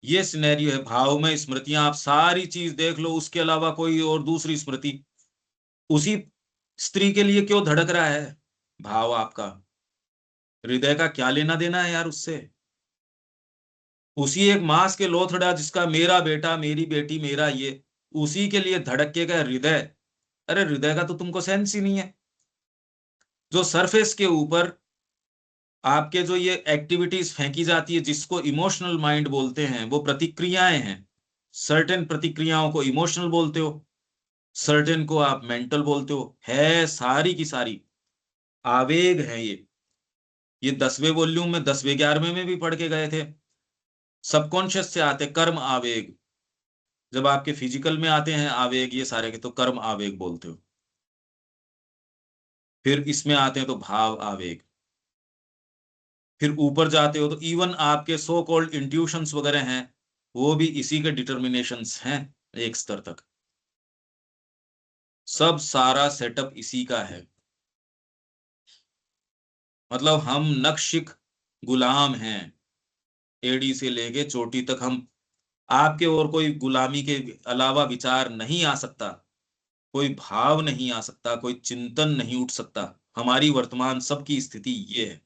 ये सिनेरियो है। भाव में स्मृतियां, आप सारी चीज देख लो, उसके अलावा कोई और दूसरी स्मृति उसी स्त्री के लिए क्यों धड़क रहा है? भाव आपका, हृदय का क्या लेना देना है यार उससे? उसी एक मांस के लोथड़ा जिसका मेरा बेटा, मेरी बेटी, मेरा ये, उसी के लिए धड़केगा हृदय। अरे हृदय का तो तुमको सेंस ही नहीं है। जो सरफेस के ऊपर आपके जो ये एक्टिविटीज फेंकी जाती है, जिसको इमोशनल माइंड बोलते हैं, वो प्रतिक्रियाएं हैं। सर्टेन प्रतिक्रियाओं को इमोशनल बोलते हो, सर्टेन को आप मेंटल बोलते हो। है सारी की सारी आवेग है ये 10वें वॉल्यूम में, 10वें 11वें में भी पढ़ के गए थे। सबकॉन्शियस से आते कर्म आवेग, जब आपके फिजिकल में आते हैं आवेग ये सारे के, तो कर्म आवेग बोलते हो। फिर इसमें आते हैं तो भाव आवेग। फिर ऊपर जाते हो तो इवन आपके सो कॉल्ड इंट्यूशंस वगैरह हैं, वो भी इसी के डिटर्मिनेशंस हैं एक स्तर तक। सब सारा सेटअप इसी का है। मतलब हम नक्शिक गुलाम हैं, एड़ी से लेके चोटी तक। हम आपके और कोई गुलामी के अलावा विचार नहीं आ सकता, कोई भाव नहीं आ सकता, कोई चिंतन नहीं उठ सकता। हमारी वर्तमान सबकी स्थिति ये है।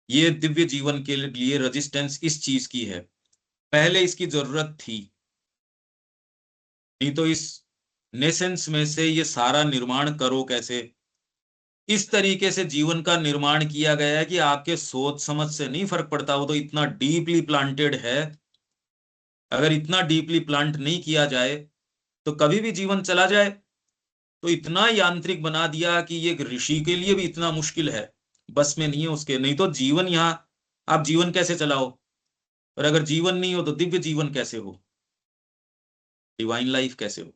ये दिव्य जीवन के लिए रेजिस्टेंस इस चीज की है। पहले इसकी जरूरत थी, नहीं तो इस नेसेंस में से ये सारा निर्माण करो कैसे? इस तरीके से जीवन का निर्माण किया गया है कि आपके सोच समझ से नहीं फर्क पड़ता। वो तो इतना डीपली प्लांटेड है। अगर इतना डीपली प्लांट नहीं किया जाए तो कभी भी जीवन चला जाए। तो इतना यांत्रिक बना दिया कि ये एक ऋषि के लिए भी इतना मुश्किल है, बस में नहीं है उसके। नहीं तो जीवन, यहाँ आप जीवन कैसे चलाओ? और अगर जीवन नहीं हो तो दिव्य जीवन कैसे हो, डिवाइन लाइफ कैसे हो?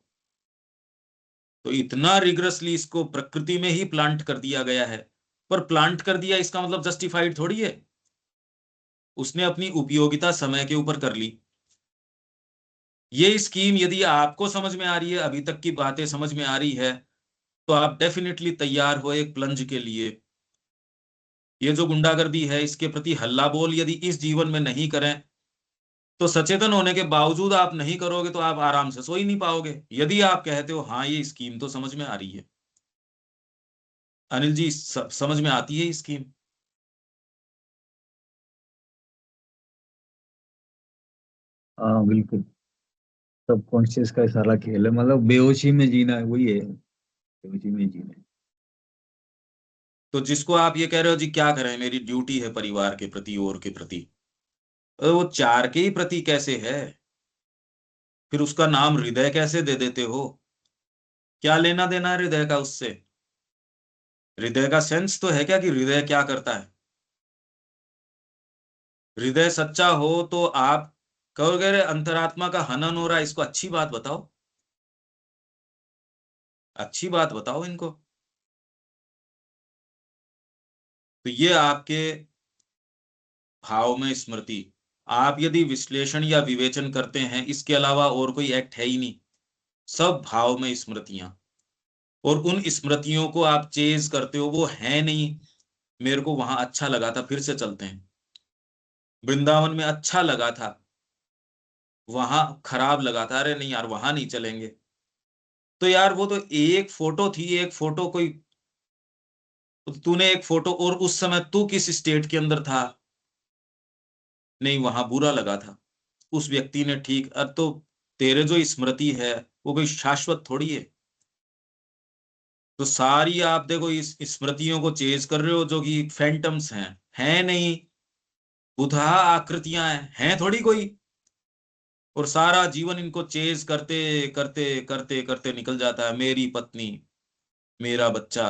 तो इतना रिगरसली इसको प्रकृति में ही प्लांट कर दिया गया है। पर प्लांट कर दिया इसका मतलब जस्टिफाइड थोड़ी है। उसने अपनी उपयोगिता समय के ऊपर कर ली। ये स्कीम यदि आपको समझ में आ रही है, अभी तक की बातें समझ में आ रही है, तो आप डेफिनेटली तैयार हो एक प्लंज के लिए। ये जो गुंडागर्दी है, इसके प्रति हल्ला बोल यदि इस जीवन में नहीं करें, तो सचेतन होने के बावजूद आप नहीं करोगे तो आप आराम से सो ही नहीं पाओगे। यदि आप कहते हो हाँ ये स्कीम तो समझ में आ रही है, अनिल जी समझ में आती है ये स्कीम? हाँ बिल्कुल, सबकॉन्शियस का सारा खेल है। मतलब बेहोशी में जीना है, वही है, बेहोशी में जीना है। तो जिसको आप ये कह रहे हो जी क्या करें, मेरी ड्यूटी है परिवार के प्रति और के प्रति, वो चार के ही प्रति कैसे है? फिर उसका नाम हृदय कैसे दे देते हो? क्या लेना देना है हृदय का उससे? हृदय का सेंस तो है क्या कि हृदय क्या करता है? हृदय सच्चा हो तो आप कहोगे रे अंतरात्मा का हनन हो रहा है, इसको अच्छी बात बताओ, अच्छी बात बताओ इनको। तो ये आपके भाव में स्मृति, आप यदि विश्लेषण या विवेचन करते हैं, इसके अलावा और कोई एक्ट है ही नहीं, सब भाव में स्मृतियां। और उन स्मृतियों को आप चेज करते हो, वो है नहीं मेरे को वहां अच्छा लगा था फिर से चलते हैं, वृंदावन में अच्छा लगा था वहां खराब लगा था, अरे नहीं यार वहां नहीं चलेंगे। तो यार वो तो एक फोटो थी, एक फोटो कोई, तूने एक फोटो, और उस समय तू किस स्टेट के अंदर था? नहीं वहां बुरा लगा था, उस व्यक्ति ने ठीक, अब तो तेरे जो स्मृति है वो कोई शाश्वत थोड़ी है। तो सारी आप देखो इस स्मृतियों को चेज कर रहे हो जो कि फैंटम्स हैं, है नहीं, बुधा आकृतियां हैं थोड़ी कोई। और सारा जीवन इनको चेज करते करते करते करते निकल जाता है। मेरी पत्नी, मेरा बच्चा,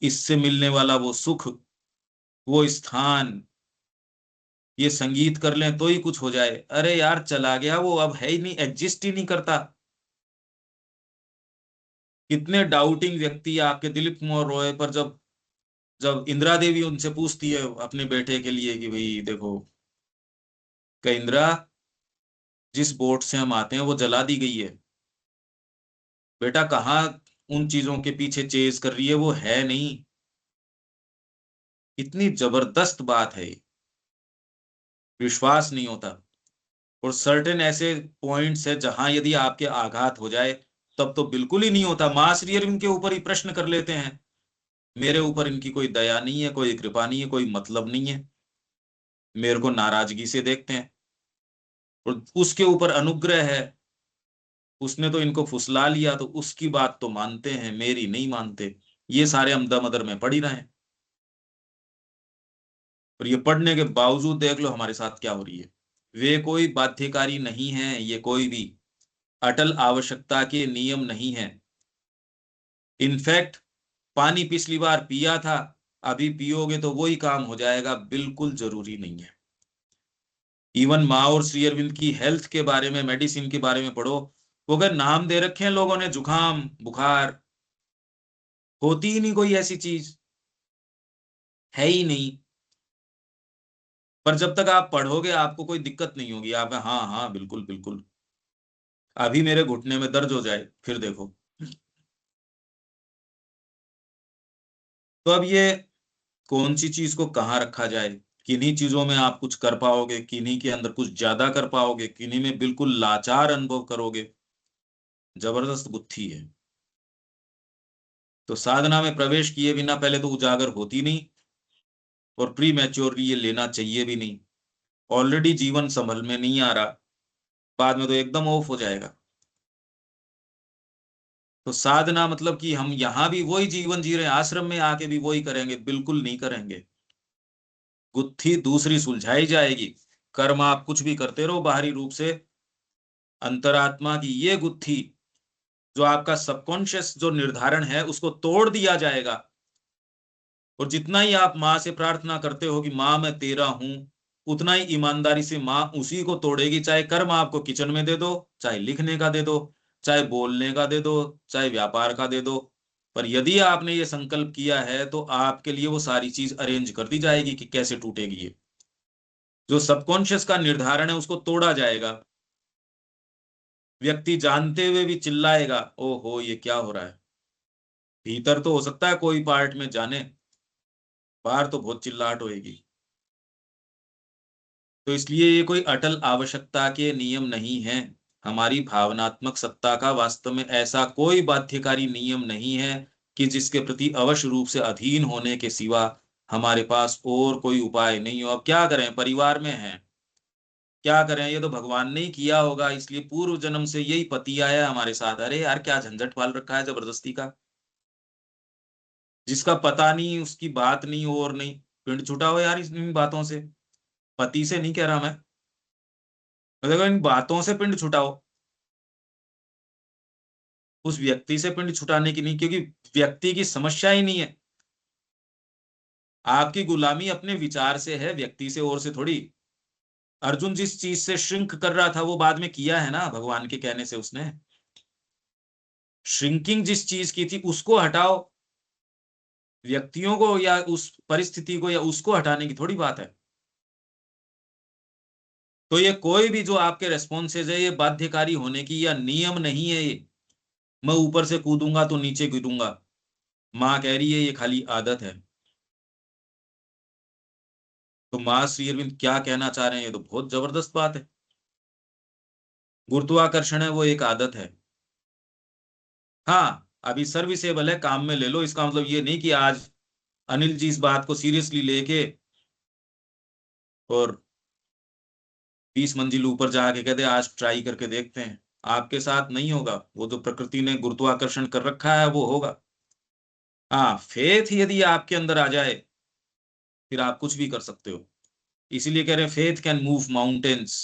इससे मिलने वाला वो सुख, वो स्थान, ये संगीत कर लें तो ही कुछ हो जाए। अरे यार चला गया वो, अब है ही नहीं, एग्जिस्ट ही नहीं करता। कितने डाउटिंग व्यक्ति आपके दिलीप कुमार रॉय पर, जब जब इंदिरा देवी उनसे पूछती है अपने बेटे के लिए कि भाई देखो, क्या इंदिरा जिस बोट से हम आते हैं वो जला दी गई है। बेटा कहाँ उन चीजों के पीछे चेज कर रही है, वो है नहीं। इतनी जबरदस्त बात है ये, विश्वास नहीं होता। और सर्टेन ऐसे पॉइंट्स है जहां यदि आपके आघात हो जाए तब तो बिल्कुल ही नहीं होता। मां श्री अरविंद के ऊपर ही प्रश्न कर लेते हैं, मेरे ऊपर इनकी कोई दया नहीं है, कोई कृपा नहीं है, कोई मतलब नहीं है, मेरे को नाराजगी से देखते हैं। और उसके ऊपर अनुग्रह है, उसने तो इनको फुसला लिया तो उसकी बात तो मानते हैं, मेरी नहीं मानते। ये सारे हम दमदर में पढ़ ही रहे हैं। और ये पढ़ने के बावजूद देख लो हमारे साथ क्या हो रही है। वे कोई बाध्यकारी नहीं है, ये कोई भी अटल आवश्यकता के नियम नहीं है। इनफैक्ट पानी पिछली बार पिया था, अभी पियोगे तो वही काम हो जाएगा, बिल्कुल जरूरी नहीं है। इवन माँ और श्री अरविंद की हेल्थ के बारे में, मेडिसिन के बारे में पढ़ो, वो अगर नाम दे रखे हैं लोगों ने, जुकाम बुखार, होती ही नहीं कोई ऐसी चीज, है ही नहीं। पर जब तक आप पढ़ोगे आपको कोई दिक्कत नहीं होगी, आप हाँ हाँ बिल्कुल बिल्कुल, अभी मेरे घुटने में दर्द हो जाए फिर देखो। तो अब ये कौन सी चीज को कहाँ रखा जाए, किन्हीं चीजों में आप कुछ कर पाओगे, किन्हीं के अंदर कुछ ज्यादा कर पाओगे, किन्हीं में बिल्कुल लाचार अनुभव करोगे। जबरदस्त गुत्थी है। तो साधना में प्रवेश किए बिना पहले तो उजागर होती नहीं, और प्री मैच्योर ये लेना चाहिए भी नहीं। ऑलरेडी जीवन संभल में नहीं आ रहा, बाद में तो एकदम ऑफ हो जाएगा। तो साधना मतलब कि हम यहां भी वही जीवन जी रहे हैं, आश्रम में आके भी वही करेंगे, बिल्कुल नहीं करेंगे। गुत्थी दूसरी सुलझाई जाएगी। कर्म आप कुछ भी करते रहो बाहरी रूप से, अंतरात्मा की ये गुत्थी, जो आपका सबकॉन्शियस जो निर्धारण है, उसको तोड़ दिया जाएगा। और जितना ही आप माँ से प्रार्थना करते हो कि माँ मैं तेरा हूं, उतना ही ईमानदारी से माँ उसी को तोड़ेगी। चाहे कर्म आपको किचन में दे दो, चाहे लिखने का दे दो, चाहे बोलने का दे दो, चाहे व्यापार का दे दो, पर यदि आपने ये संकल्प किया है तो आपके लिए वो सारी चीज अरेंज कर दी जाएगी कि कैसे टूटेगी ये। जो सबकॉन्शियस का निर्धारण है उसको तोड़ा जाएगा। व्यक्ति जानते हुए भी चिल्लाएगा, ओहो ये क्या हो रहा है। भीतर तो हो सकता है कोई पार्ट में जाने, बाहर तो बहुत चिल्लाहट होएगी। तो इसलिए ये कोई अटल आवश्यकता के नियम नहीं है। हमारी भावनात्मक सत्ता का वास्तव में ऐसा कोई बाध्यकारी नियम नहीं है कि जिसके प्रति अवश्य रूप से अधीन होने के सिवा हमारे पास और कोई उपाय नहीं हो। अब क्या करें, परिवार में हैं, क्या करें, ये तो भगवान ने ही किया होगा, इसलिए पूर्व जन्म से यही पति आया हमारे साथ। अरे यार क्या झंझट पाल रखा है जबरदस्ती का, जिसका पता नहीं उसकी बात नहीं और नहीं। पिंड छुटाओ यार इन बातों से, पति से नहीं कह रहा मैं, देखो इन बातों से पिंड छुटाओ। उस व्यक्ति से पिंड छुटाने की नहीं, क्योंकि व्यक्ति की समस्या ही नहीं है। आपकी गुलामी अपने विचार से है, व्यक्ति से और से थोड़ी। अर्जुन जिस चीज से श्रिंक कर रहा था वो बाद में किया है ना, भगवान के कहने से उसने। श्रिंकिंग जिस चीज की थी उसको हटाओ, व्यक्तियों को या उस परिस्थिति को या उसको हटाने की थोड़ी बात है। तो ये कोई भी जो आपके रेस्पॉन्सेज है, ये बाध्यकारी होने की या नियम नहीं है। ये मैं ऊपर से कूदूंगा तो नीचे गिरूंगा, माँ कह रही है ये खाली आदत है। तो माँ श्री अरविंद क्या कहना चाह रहे हैं, ये तो बहुत जबरदस्त बात है। गुरुत्वाकर्षण है वो एक आदत है। हाँ अभी सर्विसेबल है, काम में ले लो, इसका मतलब ये नहीं कि आज अनिल जी इस बात को सीरियसली लेके और 20 मंजिल ऊपर जाके कहते आज ट्राई करके देखते हैं। आपके साथ नहीं होगा, वो जो प्रकृति ने गुरुत्वाकर्षण कर रखा है वो होगा। हाँ फेथ यदि आपके अंदर आ जाए फिर आप कुछ भी कर सकते हो। इसीलिए कह रहे हैं फेथ कैन मूव माउंटेन्स।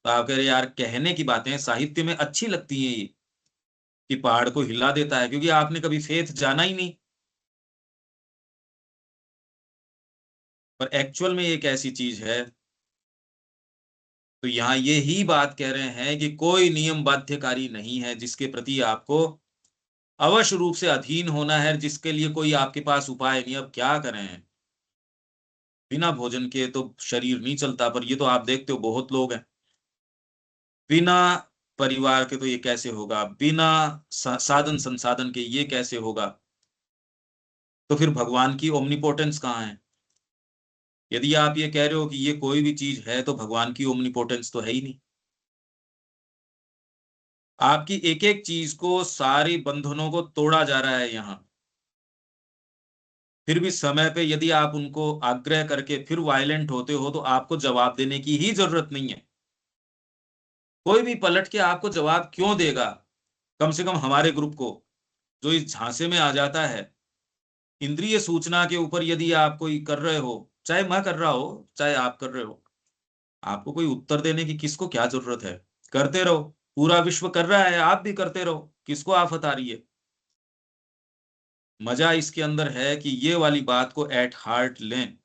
तो आप कह रहे हैं यार कहने की बातें साहित्य में अच्छी लगती हैं ये, कि पहाड़ को हिला देता है, क्योंकि आपने कभी फेथ जाना ही नहीं। पर एक्चुअल में एक ऐसी चीज है। तो यहाँ ये ही बात कह रहे हैं कि कोई नियम बाध्यकारी नहीं है जिसके प्रति आपको अवश्य रूप से अधीन होना है, जिसके लिए कोई आपके पास उपाय नहीं। अब क्या करें, बिना भोजन के तो शरीर नहीं चलता, पर ये तो आप देखते हो बहुत लोग हैं। बिना परिवार के तो ये कैसे होगा, बिना साधन संसाधन के ये कैसे होगा। तो फिर भगवान की ओमनीपोटेंस कहाँ है? यदि आप ये कह रहे हो कि ये कोई भी चीज है तो भगवान की ओमनीपोटेंस तो है ही नहीं। आपकी एक एक चीज को, सारी बंधनों को तोड़ा जा रहा है यहां। फिर भी समय पे यदि आप उनको आग्रह करके फिर वायलेंट होते हो तो आपको जवाब देने की ही जरूरत नहीं है। कोई भी पलट के आपको जवाब क्यों देगा? कम से कम हमारे ग्रुप को, जो इस झांसे में आ जाता है इंद्रिय सूचना के ऊपर, यदि आप कोई कर रहे हो, चाहे मैं कर रहा हो चाहे आप कर रहे हो, आपको कोई उत्तर देने की किसको क्या जरूरत है? करते रहो, पूरा विश्व कर रहा है, आप भी करते रहो, किसको आफत आ रही है? मजा इसके अंदर है कि ये वाली बात को एट हार्ट लें।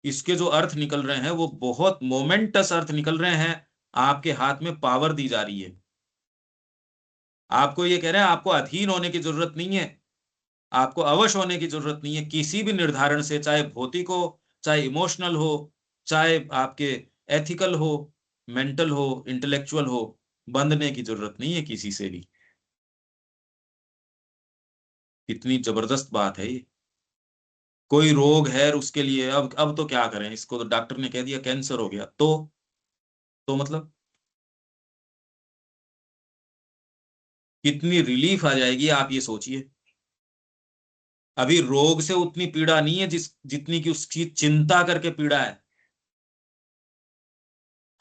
इसके जो अर्थ निकल रहे हैं वो बहुत मोमेंटस अर्थ निकल रहे हैं। आपके हाथ में पावर दी जा रही है। आपको ये कह रहे हैं आपको अधीन होने की जरूरत नहीं है, आपको अवश होने की जरूरत नहीं है किसी भी निर्धारण से, चाहे भौतिक हो, चाहे इमोशनल हो, चाहे आपके एथिकल हो, मेंटल हो, इंटेलेक्चुअल हो। बंधने की जरूरत नहीं है किसी से भी। कितनी जबरदस्त बात है ये। कोई रोग है और उसके लिए अब तो क्या करें, इसको तो डॉक्टर ने कह दिया कैंसर हो गया, तो मतलब कितनी रिलीफ आ जाएगी, आप ये सोचिए। अभी रोग से उतनी पीड़ा नहीं है जितनी की उसकी चिंता करके पीड़ा है।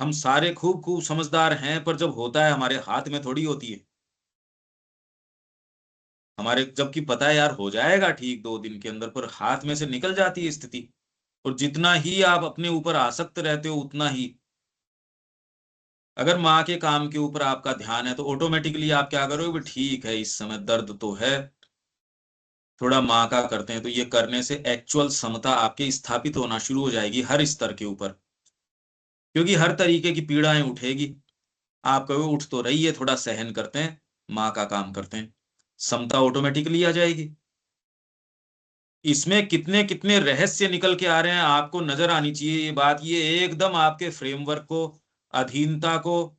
हम सारे खूब खूब समझदार हैं, पर जब होता है हमारे हाथ में थोड़ी होती है। हमारे जबकि पता है यार हो जाएगा ठीक 2 दिन के अंदर, पर हाथ में से निकल जाती है स्थिति। और जितना ही आप अपने ऊपर आसक्त रहते हो उतना ही, अगर माँ के काम के ऊपर आपका ध्यान है तो ऑटोमेटिकली आप क्या करोगे, ठीक है इस समय दर्द तो है, थोड़ा माँ का करते हैं, तो ये करने से एक्चुअल समता आपके स्थापित होना शुरू हो जाएगी हर स्तर के ऊपर। क्योंकि हर तरीके की पीड़ाएं उठेगी, आप कहोगे उठ तो रही है, थोड़ा सहन करते हैं, माँ का काम करते हैं, समता ऑटोमेटिकली आ जाएगी। इसमें कितने कितने रहस्य निकल के आ रहे हैं, आपको नजर आनी चाहिए ये बात। ये एकदम आपके फ्रेमवर्क को, अधीनता को,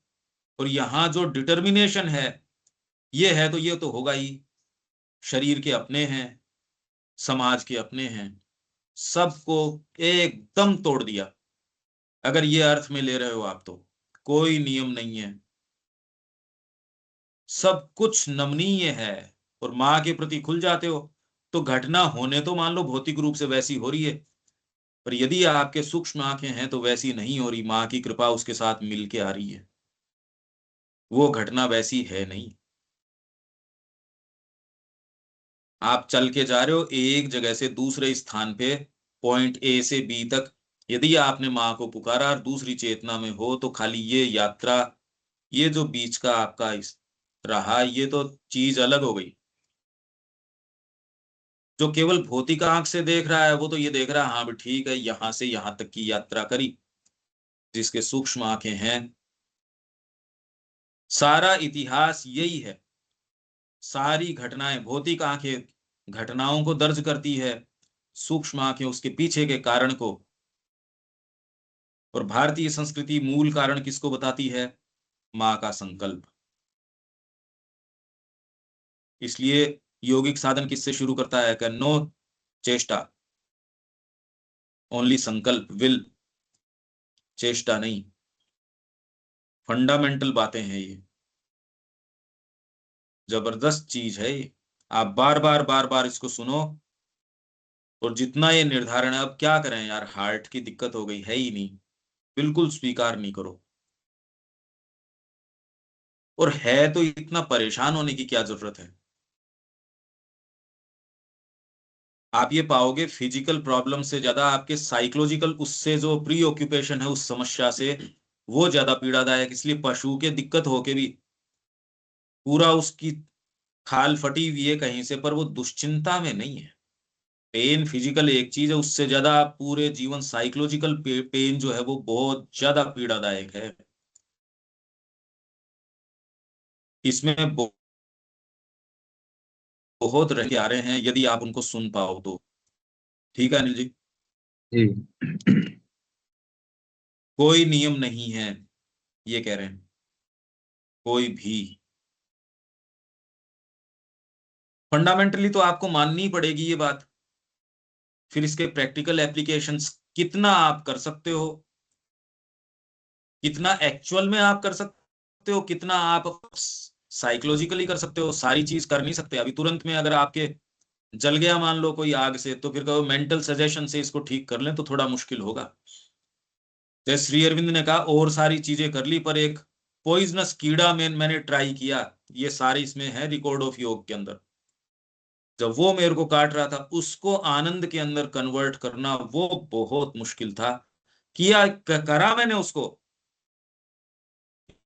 और यहाँ जो डिटर्मिनेशन है ये है, तो ये तो होगा ही। शरीर के अपने हैं, समाज के अपने हैं, सबको एकदम तोड़ दिया। अगर ये अर्थ में ले रहे हो आप तो कोई नियम नहीं है, सब कुछ नमनीय है। और माँ के प्रति खुल जाते हो तो घटना होने तो मान लो भौतिक रूप से वैसी हो रही है, पर यदि आपके सूक्ष्म आंखें हैं तो वैसी नहीं हो रही, माँ की कृपा उसके साथ मिलके आ रही है, वो घटना वैसी है नहीं। आप चल के जा रहे हो एक जगह से दूसरे स्थान पे, पॉइंट ए से बी तक, यदि आपने माँ को पुकारा और दूसरी चेतना में हो तो खाली ये यात्रा, ये जो बीच का आपका रहा, ये तो चीज अलग हो गई। जो केवल भौतिक आंख से देख रहा है वो तो ये देख रहा है हाँ भी ठीक है, यहां से यहां तक की यात्रा करी। जिसके सूक्ष्म आंखें हैं, सारा इतिहास यही है। सारी घटनाएं, भौतिक आंखें घटनाओं को दर्ज करती है, सूक्ष्म आंखें उसके पीछे के कारण को। और भारतीय संस्कृति मूल कारण किसको बताती है? माँ का संकल्प। इसलिए यौगिक साधन किससे शुरू करता है? कि नो चेष्टा, ओनली संकल्प, विल, चेष्टा नहीं। फंडामेंटल बातें हैं ये, जबरदस्त चीज है ये। आप बार बार बार बार इसको सुनो, और जितना ये निर्धारण है, अब क्या करें यार, हार्ट की दिक्कत हो गई है ही नहीं, बिल्कुल स्वीकार नहीं करो। और है तो इतना परेशान होने की क्या जरूरत है? आप ये पाओगे फिजिकल प्रॉब्लम से ज्यादा आपके साइकोलॉजिकल, उससे जो प्री ऑक्यूपेशन है उस समस्या से, वो ज्यादा पीड़ादायक। इसलिए पशु के दिक्कत होके भी पूरा उसकी खाल फटी हुई है कहीं से, पर वो दुश्चिंता में नहीं है। पेन फिजिकल एक चीज है, उससे ज्यादा पूरे जीवन साइकोलॉजिकल पेन जो है वो बहुत ज्यादा पीड़ादायक है। इसमें बहुत रह आ रहे हैं, यदि आप उनको सुन पाओ तो। ठीक है अनिल जी। जी। कोई नियम नहीं है, ये कह रहे हैं। कोई भी। फंडामेंटली तो आपको माननी ही पड़ेगी ये बात। फिर इसके प्रैक्टिकल एप्लीकेशंस कितना आप कर सकते हो, कितना एक्चुअल में आप कर सकते हो, कितना आप साइकोलॉजिकली कर सकते हो, सारी चीज कर नहीं सकते। अभी तुरंत में अगर आपके जल गया मान लो कोई आग से, तो फिर कहो मेंटल सजेशन से इसको ठीक कर लें, तो थोड़ा मुश्किल होगा। जैसे श्री अरविंद ने कहा और सारी चीजें कर ली, पर एक पॉइजनस कीड़ा में मैंने ट्राई किया, ये सारे इसमें है रिकॉर्ड ऑफ योग के अंदर। जब वो मेरे को काट रहा था, उसको आनंद के अंदर कन्वर्ट करना वो बहुत मुश्किल था। किया, करा मैंने उसको,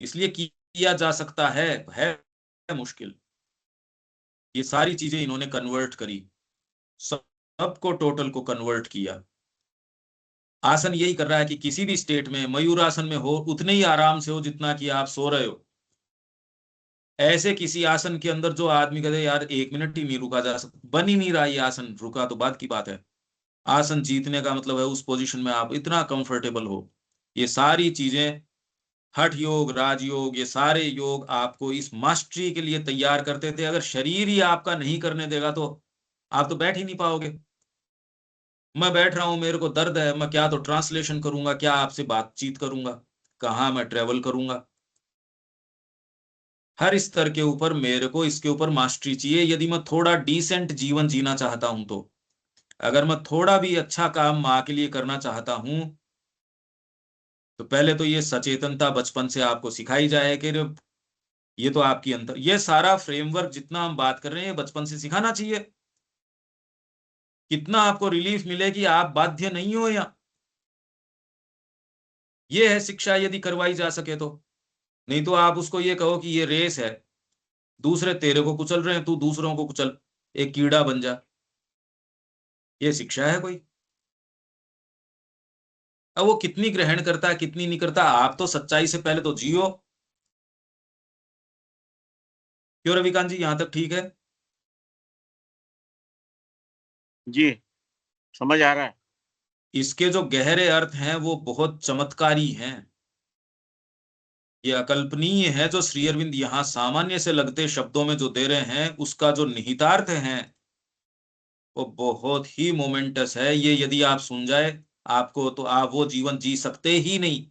इसलिए किया जा सकता है मुश्किल। ये सारी चीजें इन्होंने कन्वर्ट करी, सबको टोटल को कन्वर्ट किया। आसन यही कर रहा है कि किसी भी स्टेट में, मयूर आसन में हो उतने ही आराम से हो जितना कि आप सो रहे हो। ऐसे किसी आसन के अंदर जो आदमी कहते यार 1 मिनट ही नहीं रुका जा सकता, बन ही नहीं रहा ये आसन, रुका तो बात की बात है। आसन जीतने का मतलब है उस पोजीशन में आप इतना कंफर्टेबल हो। ये सारी चीजें, हठ योग, राजयोग, ये सारे योग आपको इस मास्टरी के लिए तैयार करते थे। अगर शरीर ही आपका नहीं करने देगा तो आप तो बैठ ही नहीं पाओगे। मैं बैठ रहा हूं, मेरे को दर्द है, मैं क्या तो ट्रांसलेशन करूंगा, क्या आपसे बातचीत करूंगा, कहाँ मैं ट्रेवल करूंगा। हर स्तर के ऊपर मेरे को इसके ऊपर मास्टरी चाहिए, यदि मैं थोड़ा डिसेंट जीवन जीना चाहता हूं तो। अगर मैं थोड़ा भी अच्छा काम माँ के लिए करना चाहता हूं, तो पहले तो ये सचेतनता बचपन से आपको सिखाई जाए कि ये तो आपकी अंतर, ये सारा फ्रेमवर्क जितना हम बात कर रहे हैं, ये बचपन से सिखाना चाहिए। कितना आपको रिलीफ मिले कि आप बाध्य नहीं हो, या ये है शिक्षा यदि करवाई जा सके तो। नहीं तो आप उसको ये कहो कि ये रेस है, दूसरे तेरे को कुचल रहे हैं, तू दूसरों को कुचल, एक कीड़ा बन जा। ये शिक्षा है कोई? अब वो कितनी ग्रहण करता है कितनी नहीं करता, आप तो सच्चाई से पहले तो जियो। क्यों रविकांत जी, यहां तक ठीक है? जी समझ आ रहा है। इसके जो गहरे अर्थ हैं वो बहुत चमत्कारी हैं। ये अकल्पनीय है जो श्री अरविंद यहाँ सामान्य से लगते शब्दों में जो दे रहे हैं, उसका जो निहितार्थ है वो बहुत ही मोमेंटस है। ये यदि आप सुन जाए आपको, तो आप वो जीवन जी सकते ही नहीं।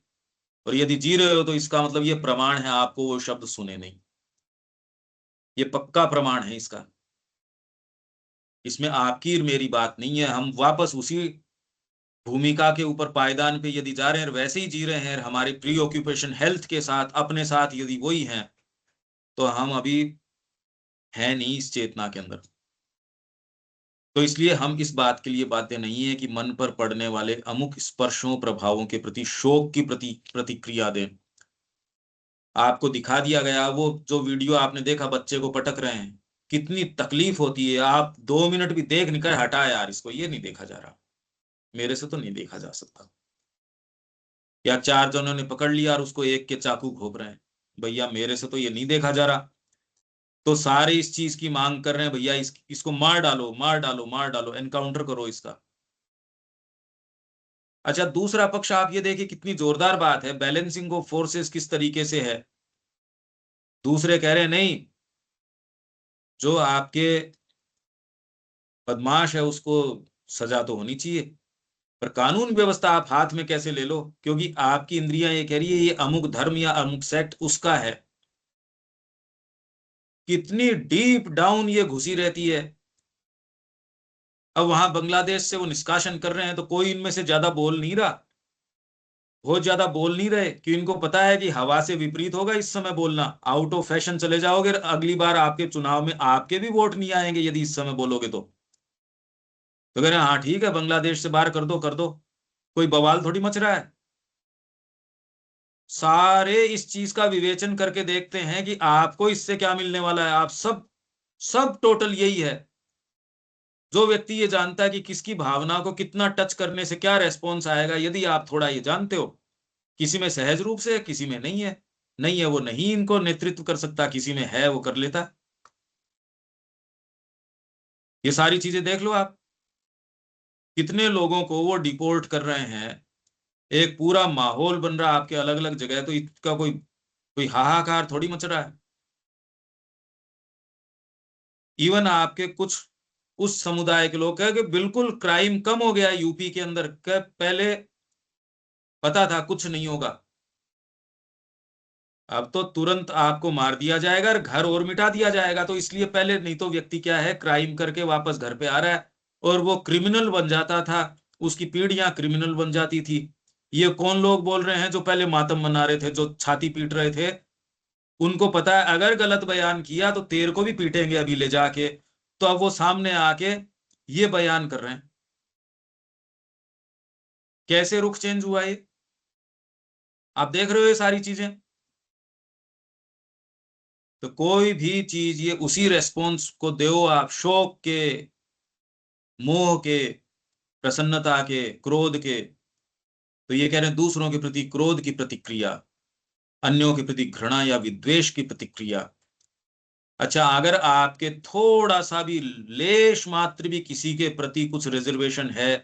और यदि जी रहे हो तो इसका मतलब ये प्रमाण है आपको वो शब्द सुने नहीं। ये पक्का प्रमाण है इसका। इसमें आपकी और मेरी बात नहीं है। हम वापस उसी भूमिका के ऊपर पायदान पे यदि जा रहे हैं, वैसे ही जी रहे हैं, हमारे प्री ऑक्यूपेशन हेल्थ के साथ, अपने साथ यदि वही हैं, तो हम अभी हैं नहीं इस चेतना के अंदर। तो इसलिए हम इस बात के लिए बाध्य नहीं है कि मन पर पड़ने वाले अमुक स्पर्शों, प्रभावों के प्रति शोक की प्रतिक्रिया दें। आपको दिखा दिया गया, वो जो वीडियो आपने देखा, बच्चे को पटक रहे हैं, कितनी तकलीफ होती है। आप 2 मिनट भी देख नहीं कर, हटा यार इसको, ये नहीं देखा जा रहा, मेरे से तो नहीं देखा जा सकता। या 4 जनों ने पकड़ लिया और उसको एक के चाकू घोंप रहे हैं, भैया मेरे से तो ये नहीं देखा जा रहा। तो सारे इस चीज की मांग कर रहे हैं, भैया इसको मार डालो, मार डालो, मार डालो, एनकाउंटर करो इसका। अच्छा, दूसरा पक्ष आप ये देखिए, कितनी जोरदार बात है, बैलेंसिंग ऑफ फोर्सेस किस तरीके से है। दूसरे कह रहे हैं नहीं, जो आपके बदमाश है उसको सजा तो होनी चाहिए, पर कानून व्यवस्था आप हाथ में कैसे ले लो, क्योंकि आपकी इंद्रियां ये कह रही है ये अमुक धर्म या अमुक सेक्ट उसका है। कितनी डीप डाउन ये घुसी रहती है। अब वहां बांग्लादेश से वो निष्कासन कर रहे हैं, तो कोई इनमें से ज्यादा बोल नहीं रहा, बहुत ज्यादा बोल नहीं रहे, कि इनको पता है कि हवा से विपरीत होगा इस समय बोलना, आउट ऑफ फैशन चले जाओगे, अगली बार आपके चुनाव में आपके भी वोट नहीं आएंगे यदि इस समय बोलोगे तो कह रहे हैं हाँ ठीक है, बांग्लादेश से बाहर कर दो, कर दो, कोई बवाल थोड़ी मच रहा है। सारे इस चीज का विवेचन करके देखते हैं कि आपको इससे क्या मिलने वाला है। आप सब सब टोटल यही है। जो व्यक्ति ये जानता है कि किसकी भावना को कितना टच करने से क्या रेस्पॉन्स आएगा, यदि आप थोड़ा ये जानते हो, किसी में सहज रूप से है, किसी में नहीं है, नहीं है वो नहीं इनको नेतृत्व कर सकता, किसी में है वो कर लेता। ये सारी चीजें देख लो आप, कितने लोगों को वो डिपोर्ट कर रहे हैं, एक पूरा माहौल बन रहा आपके अलग अलग जगह। तो इसका कोई कोई हाहाकार थोड़ी मच रहा है। इवन आपके कुछ उस समुदाय के लोग कहे कि बिल्कुल क्राइम कम हो गया यूपी के अंदर, पहले पता था कुछ नहीं होगा, अब तो तुरंत आपको मार दिया जाएगा और घर और मिटा दिया जाएगा। तो इसलिए पहले, नहीं तो व्यक्ति क्या है, क्राइम करके वापस घर पे आ रहा है और वो क्रिमिनल बन जाता था, उसकी पीढ़ियां क्रिमिनल बन जाती थी। ये कौन लोग बोल रहे हैं जो पहले मातम मना रहे थे, जो छाती पीट रहे थे? उनको पता है अगर गलत बयान किया तो तेरे को भी पीटेंगे अभी ले जाके। तो अब वो सामने आके ये बयान कर रहे हैं। कैसे रुख चेंज हुआ ये आप देख रहे हो, ये सारी चीजें। तो कोई भी चीज ये उसी रेस्पॉन्स को दो आप, शोक के, मोह के, प्रसन्नता के, क्रोध के। तो ये कह रहे हैं दूसरों के प्रति क्रोध की प्रतिक्रिया, अन्यों के प्रति घृणा या विद्वेष की प्रतिक्रिया। अच्छा, अगर आपके थोड़ा सा भी लेश मात्र भी किसी के प्रति कुछ रिजर्वेशन है,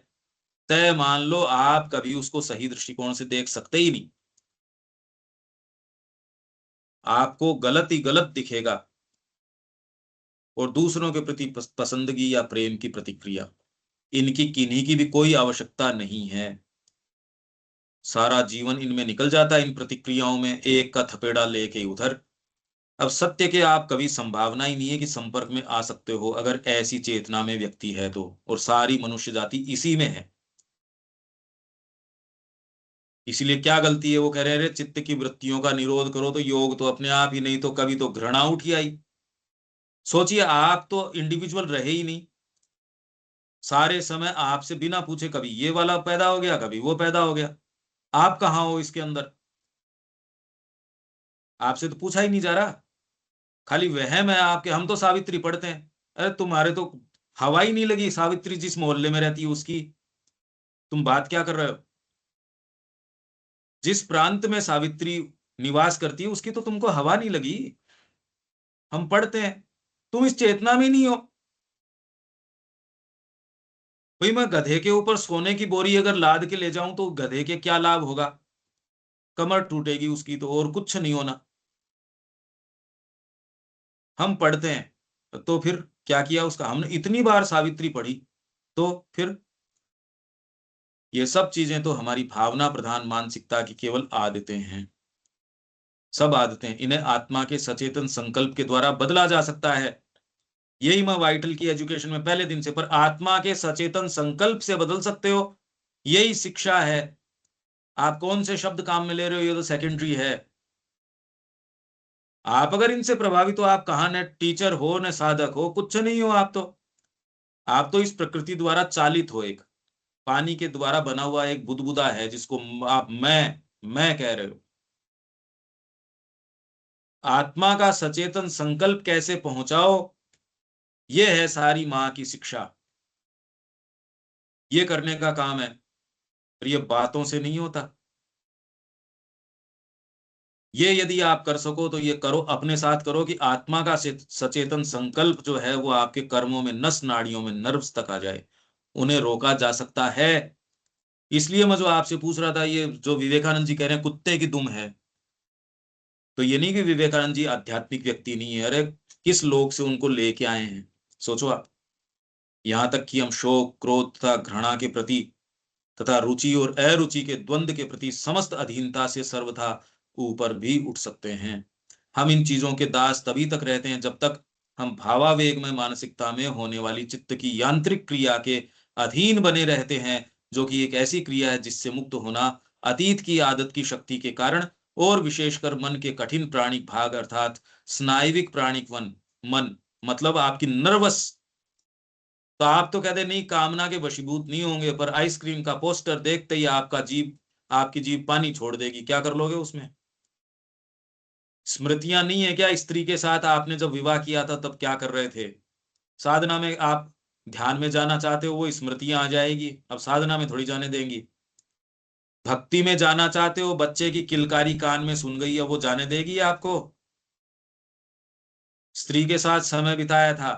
तय मान लो आप कभी उसको सही दृष्टिकोण से देख सकते ही नहीं, आपको गलत ही गलत दिखेगा। और दूसरों के प्रति पसंदगी या प्रेम की प्रतिक्रिया, इनकी किन्हीं की भी कोई आवश्यकता नहीं है। सारा जीवन इनमें निकल जाता है, इन प्रतिक्रियाओं में, एक का थपेड़ा लेके उधर। अब सत्य के आप कभी संभावना ही नहीं है कि संपर्क में आ सकते हो अगर ऐसी चेतना में व्यक्ति है तो, और सारी मनुष्य जाति इसी में है। इसीलिए क्या गलती है, वो कह रहे हैं चित्त की वृत्तियों का निरोध करो तो योग तो अपने आप ही, नहीं तो कभी तो घृणा उठी आई। सोचिए, आप तो इंडिविजुअल रहे ही नहीं, सारे समय आपसे बिना पूछे कभी ये वाला पैदा हो गया, कभी वो पैदा हो गया। आप कहाँ हो इसके अंदर? आपसे तो पूछा ही नहीं जा रहा, खाली वहम है आपके। हम तो सावित्री पढ़ते हैं, अरे तुम्हारे तो हवा ही नहीं लगी सावित्री जिस मोहल्ले में रहती है उसकी, तुम बात क्या कर रहे हो? जिस प्रांत में सावित्री निवास करती है उसकी तो तुमको हवा नहीं लगी। हम पढ़ते हैं, तुम इस चेतना में नहीं हो। भाई, मैं गधे के ऊपर सोने की बोरी अगर लाद के ले जाऊं तो गधे के क्या लाभ होगा? कमर टूटेगी उसकी तो, और कुछ नहीं होना। हम पढ़ते हैं तो फिर क्या किया उसका, हमने इतनी बार सावित्री पढ़ी, तो फिर ये सब चीजें तो हमारी भावना प्रधान मानसिकता की केवल आदतें हैं। सब आदतें, इन्हें आत्मा के सचेतन संकल्प के द्वारा बदला जा सकता है। यही मैं वाइटल की एजुकेशन में पहले दिन से, पर आत्मा के सचेतन संकल्प से बदल सकते हो, यही शिक्षा है। आप कौन से शब्द काम में ले रहे हो ये तो सेकेंडरी है। आप अगर इनसे प्रभावित हो, आप कहाँ न टीचर हो न साधक हो, कुछ नहीं हो। आप तो इस प्रकृति द्वारा चालित हो, एक पानी के द्वारा बना हुआ एक बुदबुदा है जिसको आप मैं कह रहे हो। आत्मा का सचेतन संकल्प कैसे पहुंचाओ, ये है सारी माँ की शिक्षा। ये करने का काम है, और ये बातों से नहीं होता। ये यदि आप कर सको तो ये करो, अपने साथ करो कि आत्मा का सचेतन संकल्प जो है वो आपके कर्मों में, नस नाड़ियों में, नर्व्स तक आ जाए। उन्हें रोका जा सकता है। इसलिए मैं जो आपसे पूछ रहा था, ये जो विवेकानंद जी कह रहे हैं कुत्ते की दुम है, तो ये नहीं कि विवेकानंद जी आध्यात्मिक व्यक्ति नहीं है। अरे किस लोग से उनको लेके आए हैं, सोचो आप। यहां तक कि हम शोक, क्रोध तथा घृणा के प्रति, तथा रुचि और अरुचि के द्वंद के प्रति समस्त अधीनता से सर्वथा ऊपर भी उठ सकते हैं। हम इन चीजों के दास तभी तक रहते हैं जब तक हम भावावेग में मानसिकता में होने वाली चित्त की यांत्रिक क्रिया के अधीन बने रहते हैं, जो कि एक ऐसी क्रिया है जिससे मुक्त होना अतीत की आदत की शक्ति के कारण, और विशेषकर मन के कठिन प्राणिक भाग अर्थात स्नायविक प्राणिक मन मतलब आपकी नर्वस। तो आप तो कहते नहीं, कामना के वशीभूत नहीं होंगे, पर आइसक्रीम का पोस्टर देखते ही आपकी जीभ पानी छोड़ देगी, क्या कर लोगे उसमें? स्मृतियां नहीं है क्या स्त्री के साथ आपने जब विवाह किया था तब क्या कर रहे थे? साधना में आप ध्यान में जाना चाहते हो, वो स्मृतियां आ जाएगी, अब साधना में थोड़ी जाने देंगी। भक्ति में जाना चाहते हो, बच्चे की किलकारी कान में सुन गई है, वो जाने देगी आपको? स्त्री के साथ समय बिताया था,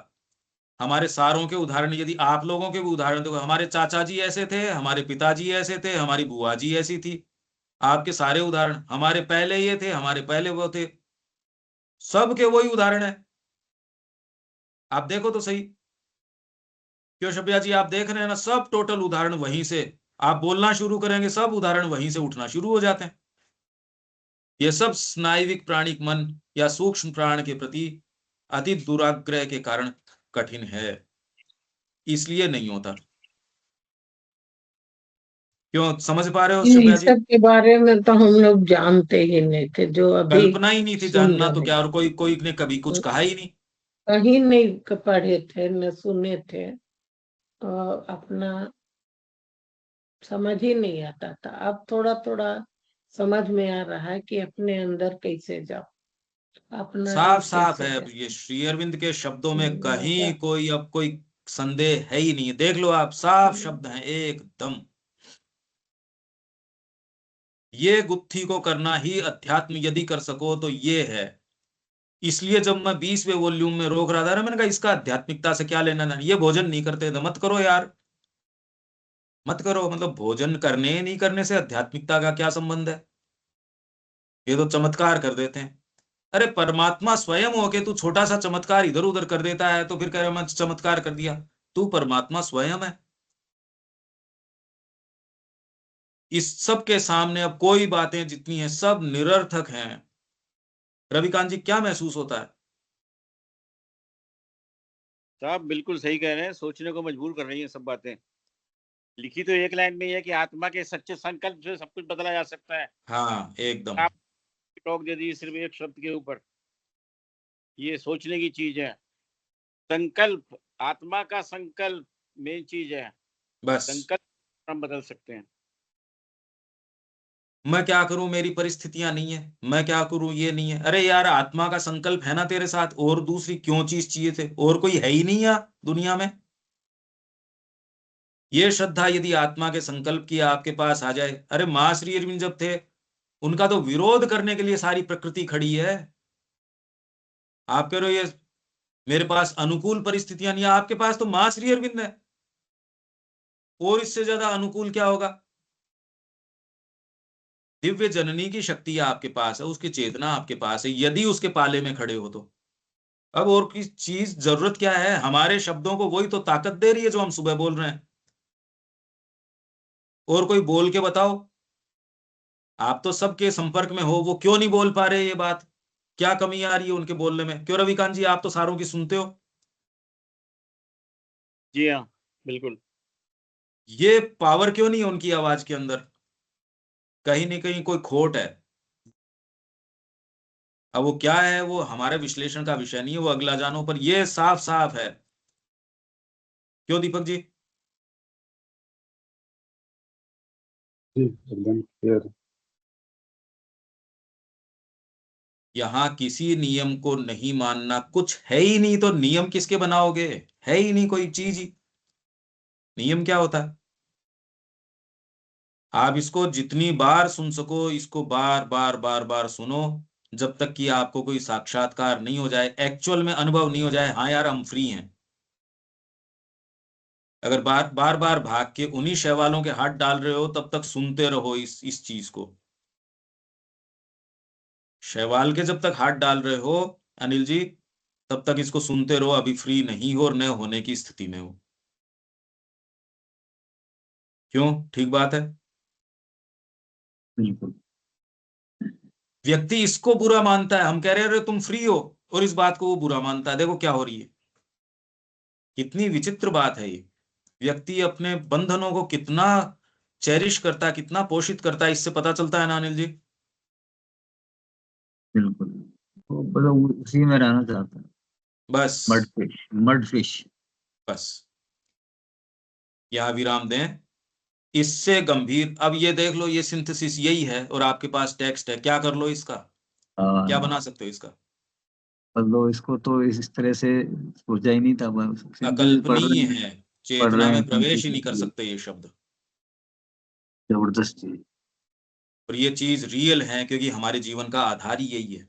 हमारे सारों के उदाहरण, यदि आप लोगों के भी उदाहरण देखो, हमारे चाचा जी ऐसे थे, हमारे पिताजी ऐसे थे, हमारी बुआ जी ऐसी थी। आपके सारे उदाहरण, हमारे पहले ये थे, हमारे पहले वो थे, सबके वही उदाहरण है। आप देखो तो सही, क्यों शबिया जी, आप देख रहे हैं ना, सब टोटल उदाहरण वहीं से, आप बोलना शुरू करेंगे सब उदाहरण वहीं से उठना शुरू हो जाते हैं। ये सब स्नायविक प्राणिक मन या सूक्ष्म प्राण के प्रति अति दुराग्रह के कारण कठिन है, इसलिए नहीं होता। क्यों, समझ पा रहे हो शबिया इस जी? सब के बारे में तो हम लोग जानते ही नहीं थे, जो अभी कल्पना ही नहीं थी, सुन जानना तो रहे क्या, और कोई कोई ने कभी कुछ कहा ही नहीं। कहीं नहीं पढ़े थे न सुने थे, और अपना समझ ही नहीं आता था। अब थोड़ा थोड़ा समझ में आ रहा है कि अपने अंदर कैसे जाओ, अपना साफ रूप साफ कैसे है, अब जाओ। ये श्री अरविंद के शब्दों में कहीं मतलब कोई अब कोई संदेह है ही नहीं। देख लो आप, साफ शब्द हैं एकदम। ये गुत्थी को करना ही अध्यात्म यदि कर सको तो ये है। इसलिए जब मैं 20वें वॉल्यूम में रोक रहा था ना, मैंने कहा इसका आध्यात्मिकता से क्या लेना देना, ये भोजन नहीं करते तो मत करो यार, मत करो। मतलब भोजन करने नहीं करने से आध्यात्मिकता का क्या संबंध है? ये तो चमत्कार कर देते हैं। अरे परमात्मा स्वयं होके तू छोटा सा चमत्कार इधर उधर कर देता है तो फिर कह रहा मैं चमत्कार कर दिया। तू परमात्मा स्वयं है। इस सब के सामने अब कोई बातें जितनी हैं सब निरर्थक हैं। रविकांत जी, क्या महसूस होता है? साहब बिल्कुल सही कह रहे हैं, सोचने को मजबूर कर रही हैं सब बातें। लिखी तो एक लाइन में ही है कि आत्मा के सच्चे संकल्प से सब कुछ बदला जा सकता है। हाँ एकदम। आप टोक दे दी सिर्फ एक शब्द के ऊपर, ये सोचने की चीज है। संकल्प, आत्मा का संकल्प मेन चीज है। बस संकल्प हम बदल सकते हैं। मैं क्या करूं, मेरी परिस्थितियां नहीं है, मैं क्या करूं, ये नहीं है। अरे यार, आत्मा का संकल्प है ना तेरे साथ, और दूसरी क्यों चीज चाहिए थे? और कोई है ही नहीं यार दुनिया में। ये श्रद्धा यदि आत्मा के संकल्प की आपके पास आ जाए, अरे मां श्री अरविंद जब थे, उनका तो विरोध करने के लिए सारी प्रकृति खड़ी है। आप कह रहे हो ये मेरे पास अनुकूल परिस्थितियां नहीं है, आपके पास तो मां श्री अरविंद है, और इससे ज्यादा अनुकूल क्या होगा? दिव्य जननी की शक्ति आपके पास है, उसकी चेतना आपके पास है, यदि उसके पाले में खड़े हो तो। अब और किस चीज जरूरत क्या है? हमारे शब्दों को वही तो ताकत दे रही है जो हम सुबह बोल रहे हैं। और कोई बोल के बताओ, आप तो सबके संपर्क में हो, वो क्यों नहीं बोल पा रहे ये बात? क्या कमी आ रही है उनके बोलने में? क्यों रविकांत जी, आप तो सारों की सुनते हो। जी हाँ, बिल्कुल। ये पावर क्यों नहीं है उनकी आवाज के अंदर? कहीं ना कहीं कोई खोट है। अब वो क्या है, वो हमारे विश्लेषण का विषय नहीं है, वो अगला जानो, पर ये साफ साफ है। क्यों दीपक जी? जी एकदम क्लियर। यहां किसी नियम को नहीं मानना, कुछ है ही नहीं तो नियम किसके बनाओगे? है ही नहीं कोई चीज ही, नियम क्या होता है? आप इसको जितनी बार सुन सको, इसको बार बार बार बार सुनो, जब तक कि आपको कोई साक्षात्कार नहीं हो जाए, एक्चुअल में अनुभव नहीं हो जाए, हाँ यार हम फ्री हैं। अगर बार बार बार भाग के उन्हीं शैवालों के हाथ डाल रहे हो, तब तक सुनते रहो इस चीज को। शैवाल के जब तक हाथ डाल रहे हो अनिल जी, तब तक इसको सुनते रहो, अभी फ्री नहीं हो और न होने की स्थिति में हो। क्यों? ठीक बात है। बिल्कुल। व्यक्ति इसको बुरा मानता है, हम कह रहे हैं अरे तुम फ्री हो, और इस बात को वो बुरा मानता है। देखो क्या हो रही है, कितनी विचित्र बात है ये। व्यक्ति अपने बंधनों को कितना चेरिश करता है, कितना पोषित करता है, इससे पता चलता है ना अनिल जी। बिल्कुल, वो मतलब उसी में रहना चाहता है। बस मड फिश, मड फिश। बस यहाँ विराम दें। इससे गंभीर, अब ये देख लो, ये सिंथेसिस यही है, और आपके पास टेक्स्ट है, क्या कर लो इसका? क्या बना सकते हो इसका? मतलब इसको तो इस तरह से सोचा ही नहीं था, बस सिंपल अकल्पनीय है, पढ़ चेतना रहे हैं, में प्रवेश ही नहीं कर सिंपल सकते ये शब्द। जबरदस्त चीज। और ये चीज रियल है, क्योंकि हमारे जीवन का आधार ही यही है।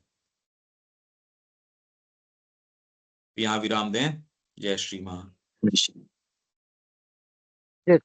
यहाँ विराम दें। जय श्री महान। फिश। Yes.